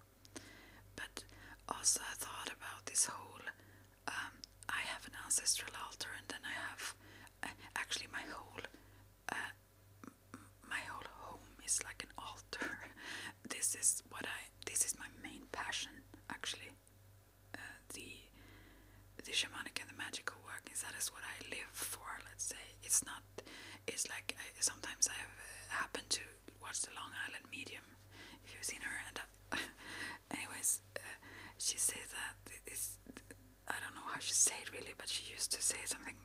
but also I thought about this whole I have an ancestral altar, and then I have actually my whole home is like an altar. This is my main passion, actually. The shamanic and the magical workings, that is what I live for, let's say. It's like sometimes I have happened to watch the Long Island Medium, if you've seen her, and anyways, she says that it's, I don't know how she say it really, but she used to say something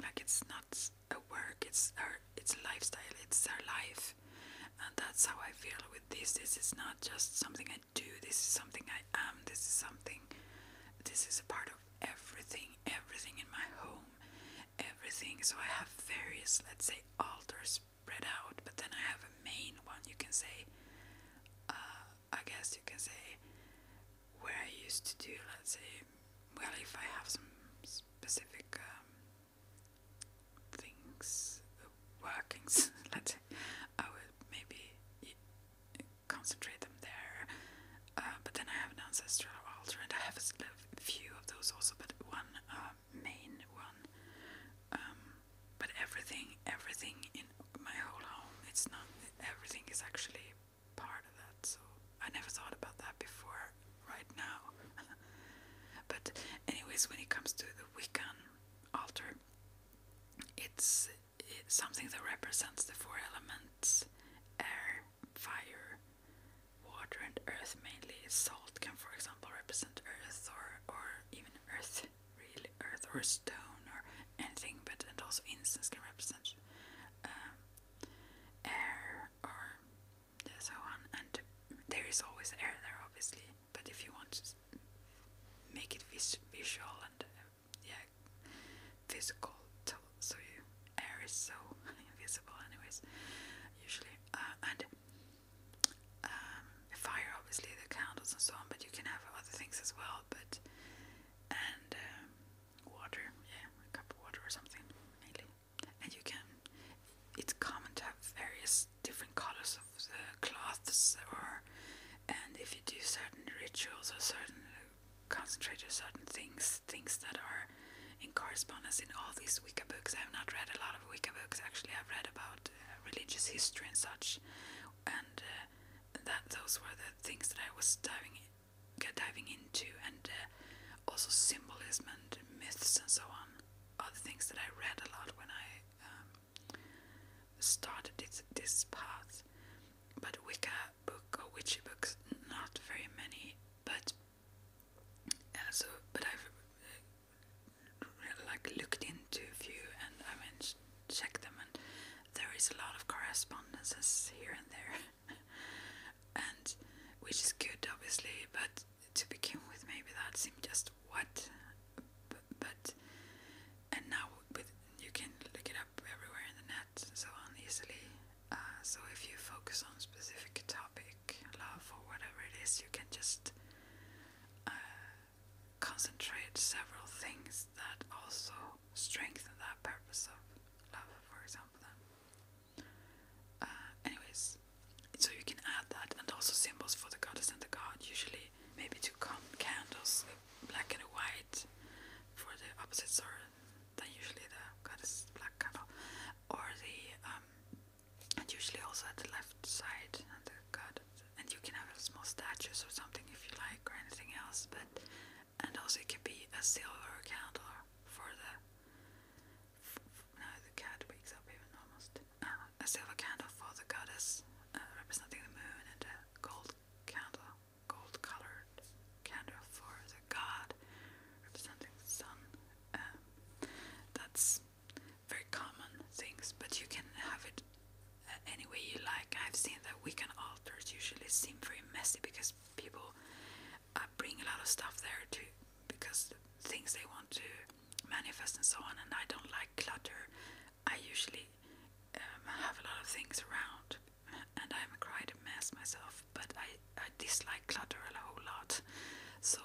like it's not a work, it's a lifestyle, it's her life. And that's how I feel with this. This is not just something I do, this is something I am, this is a part of everything in my home, everything. So I have various, let's say, altars spread out, but then I have a main one, you can say, I guess you can say, where I used to do, let's say, well, if I have some specific things, workings, let's say, I would maybe concentrate them there. But then I have an ancestral altar, and I have a few of those also, but one main one. But everything in my whole home, it's not, everything is actually part of that. So I never thought about that before, right now. But anyways, when it comes to the Wiccan altar, it's something that represents the 4 elements: air, fire, water, and earth mainly. Salt can, for example, represent earth, or even earth, really earth, or stone, or anything, and also incense can represent visual and yeah, physical. So air is so invisible, anyways. Usually, and fire, obviously, the candles and so on. But you can have other things as well. But and water, yeah, a cup of water or something mainly. And you can. It's common to have various different colors of the cloths, and if you do certain rituals or certain concentrate on certain things that are in correspondence in all these Wicca books. I have not read a lot of Wicca books. Actually, I've read about religious history and such, and those were the things that I was diving into, and also symbolism and myths and so on. Are the things that I read a lot when I started this path. But Wicca book or witchy books, not very many. But but I've looked into a few, and I mean checked them, and there is a lot of correspondences here and there, and which is good, obviously. But to begin with, maybe that seemed just what. But and now you can look it up everywhere in the net and so on easily. So if you focus on a specific topic, love or whatever it is, you can just concentrate several things that also strengthen that purpose of love, for example. Anyways, so you can add that, and also symbols for the goddess and the god. Usually, maybe two candles, black and white, for the opposites, or then usually the goddess black candle, or the and usually also at the left side, and the god. And you can have small statues or something if you like, or anything else, but. And also it could be a silver candle for the. Now the cat wakes up even almost. A silver candle for the goddess, representing the moon, and a gold colored candle for the god, representing the sun. That's very common things, but you can have it any way you like. I've seen that Wiccan altars usually seem very messy because people bring a lot of stuff there too, because things they want to manifest and so on, and I don't like clutter. I usually have a lot of things around, and I'm quite a mess myself, but I dislike clutter a whole lot, so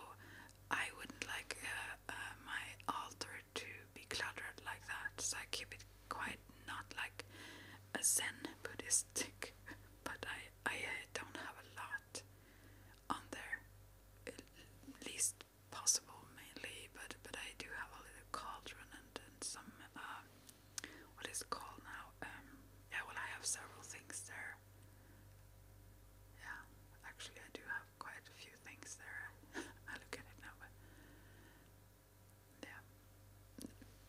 I wouldn't like my altar to be cluttered like that, so I keep it quite, not like a Zen Buddhistic, but I don't have a lot on there, least possible mainly, but I do have a little cauldron and some what is it called now? Yeah, well, I have several things there. Yeah, actually I do have quite a few things there. I look at it now, but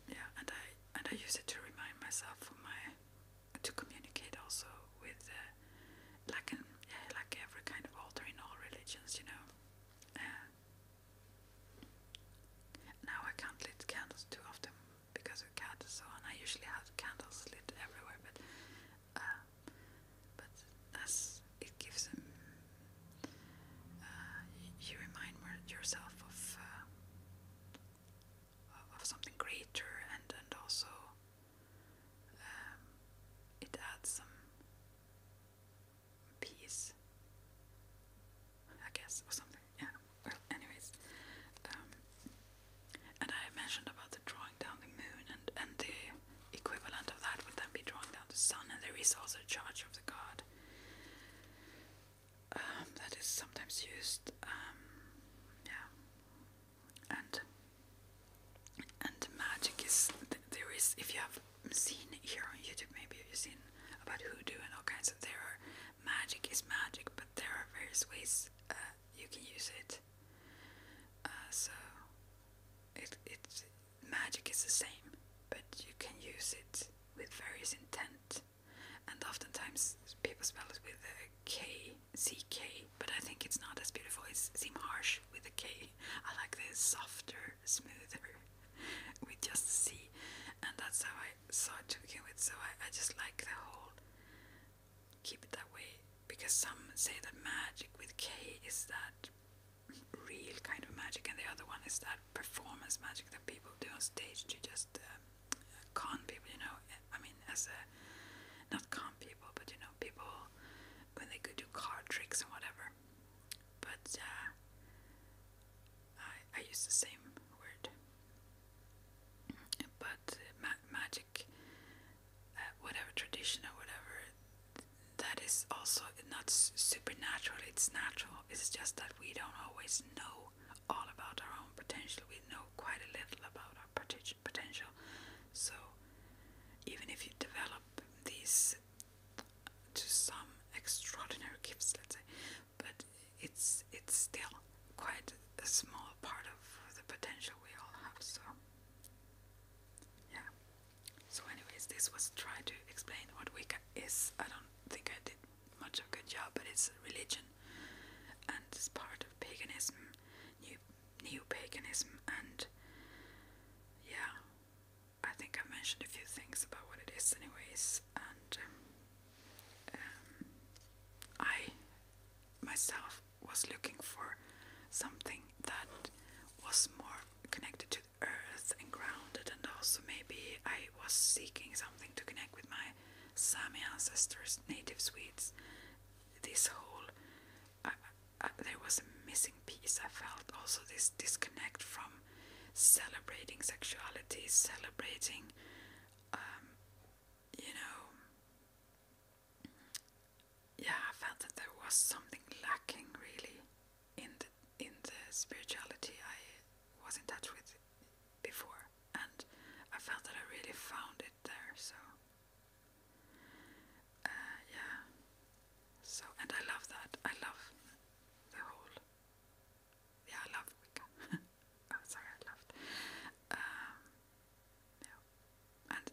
yeah, and I use it to remind myself to communicate also with like every kind of altar in all religions, you know. Now I can't lit candles too often because of cat and so on. I usually have candles lit everywhere, but as it gives them, you remind yourself of something greater, and also it adds some peace, I guess, or something. Yeah. Well, anyways. And I mentioned about the drawing down the moon, and the equivalent of that would then be drawing down the sun, and there is also a charge of the god that is sometimes used. Yeah, and magic is there is, if you have seen here on YouTube, maybe you've seen about hoodoo and all kinds of, magic is magic, but there are various ways you can use it. So magic is the same, but you can use it with various intent, and oftentimes people spell it with a K, CK, but I think it's not as beautiful. It seems harsh with a K. I like the softer, smoother with just a C, and that's how I saw it to begin with. So I just like the whole, keep it that way, because some say that magic with K is that real kind of magic, and the other one is that perfect magic that people do on stage to just con people, you know. I mean, as a, not con people, but you know, people when they could do card tricks and whatever. But I use the same word. But magic, whatever tradition or whatever, that is also not supernatural, it's natural. It's just that we don't always know all about our own potential. We know quite a little about our potential. So even if you develop these to some extraordinary gifts, let's say, but it's still quite a small part of the potential we all have. So yeah. So anyways, this was try to explain what Wicca is. I don't think I did much of a good job, but it's a religion and it's part of paganism, neo-paganism, and yeah, I think I mentioned a few things about what it is anyways. And I myself was looking for something that was more connected to the earth and grounded, and also maybe I was seeking something to connect with my Sami ancestors, native Swedes. This whole there was a missing piece. I felt also this disconnect from celebrating sexuality, celebrating you know, yeah, I felt that there was something lacking really in the spirituality I was in touch with before, and I felt that I really found it there. So yeah, so, and I love that. I love the whole, yeah, I love Wicca. Oh, sorry, I loved yeah, and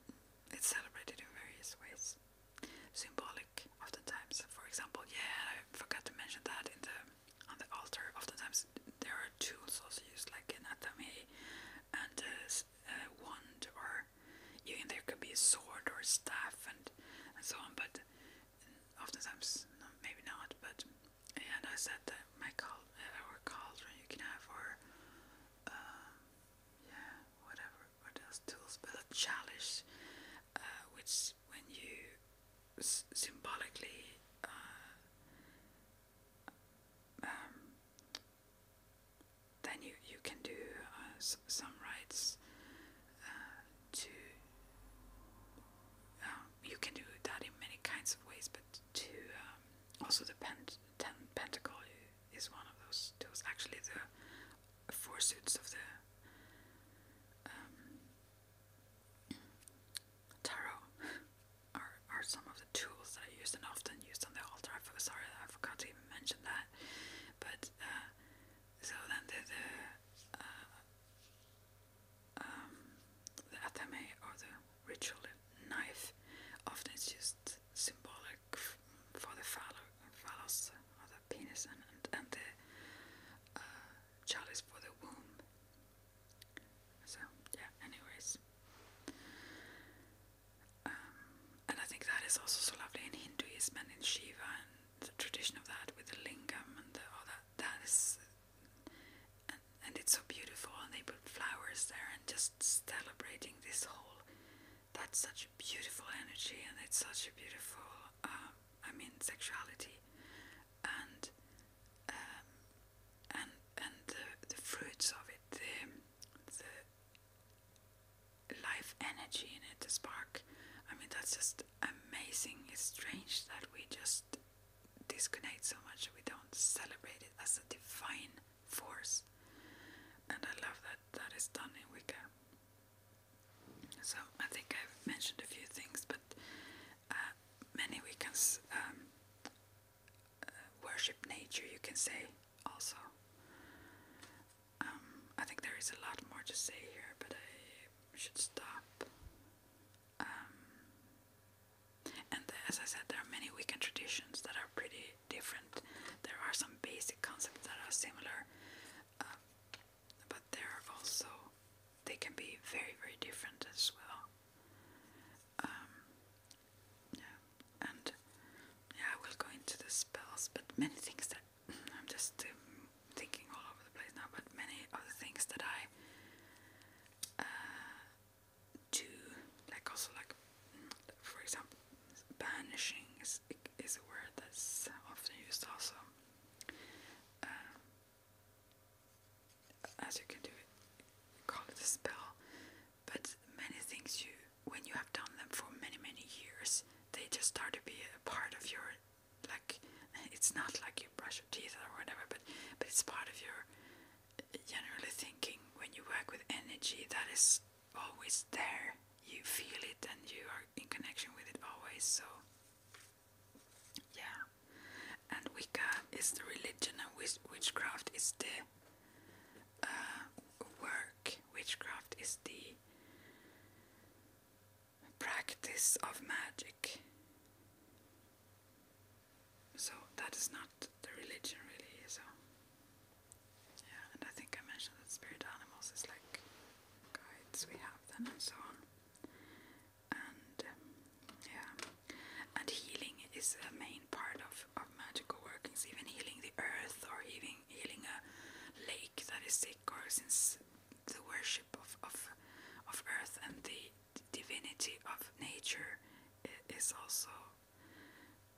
it's celebrated in various ways, symbolic oftentimes. For example, yeah, I forgot to mention that on the altar, oftentimes there are tools also used, like an atame and a wand, or even there could be a sword or a staff and so on. But oftentimes, no, maybe not. But yeah, and I said that my or cauldron you can have, or yeah, whatever, what else tools, but a chalice, which when you symbolically then you can do some rites to you can do that in many kinds of ways, but to also the pentacle is one of those tools. Actually, the four suits of the tarot are some of the tools that I used and often used on the altar. Sorry, I forgot to even mention that. But so then the atame, or the ritual knife, often it's just symbolic for the phallus, or the penis, and the chalice for the womb. So yeah, anyways, and I think that is also so lovely in Hinduism and in Shiva and the tradition of that with the lingam and all that. That is, and it's so beautiful, and they put flowers there and just celebrating this whole. That's such a beautiful energy, and it's such a beautiful, sexuality, and the fruits of it, the life energy in it, the spark. I mean, that's just amazing. It's strange that we just disconnect so much. We don't celebrate it as a divine force, and I love that that is done in Wicca. So I think I've mentioned a few things, but many Wiccans worship nature, you can say, also. I think there is a lot more to say here, but I should stop. And as I said, there are many Wiccan traditions that are pretty different. There are some basic concepts that are similar, but they can be very, very different as well. And yeah, I will go into the spells, but many things that I'm just thinking all over the place now, but many of the things that I start to be a part of your, like, it's not like you brush your teeth or whatever, but it's part of your generally thinking. When you work with energy, that is always there. You feel it and you are in connection with it always. So yeah. And Wicca is the religion, and witchcraft is the work. Witchcraft is the practice of magic. So that is not the religion really. So yeah, and I think I mentioned that spirit animals is like guides we have then, and so on. And yeah, and healing is a main part of magical workings. Even healing the earth, or healing a lake that is sick, or since the worship of earth and the divinity of nature is also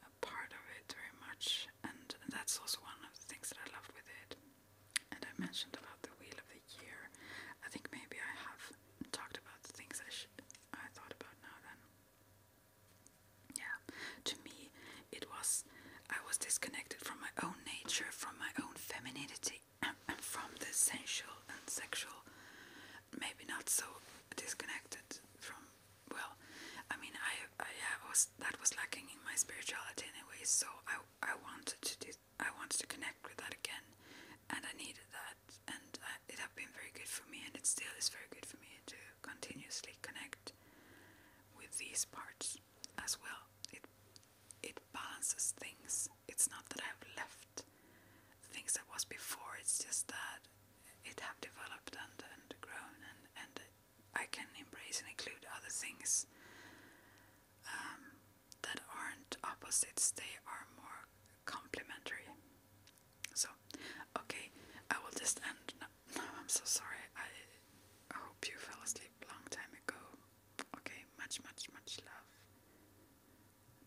a part of it very much, and that's also one of the things that I loved with it. And I mentioned about the Wheel of the Year. I think maybe I have talked about the things I thought about now then. Yeah, to me I was disconnected from my own nature, from my own femininity, and from the sensual and sexual. Maybe not so disconnected from, well, I mean, that was lacking in my spirituality anyway, so I wanted to connect with that again, and I needed that, and it have been very good for me, and it still is very good for me to continuously connect with these parts as well. It balances things. It's not that I have left things that was before, it's just that it have developed and grown, and I can embrace and include other things that aren't opposites, they are more complementary. So, okay, I will just end. No, I'm so sorry. I hope you fell asleep a long time ago. Okay, much love.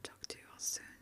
Talk to you all soon.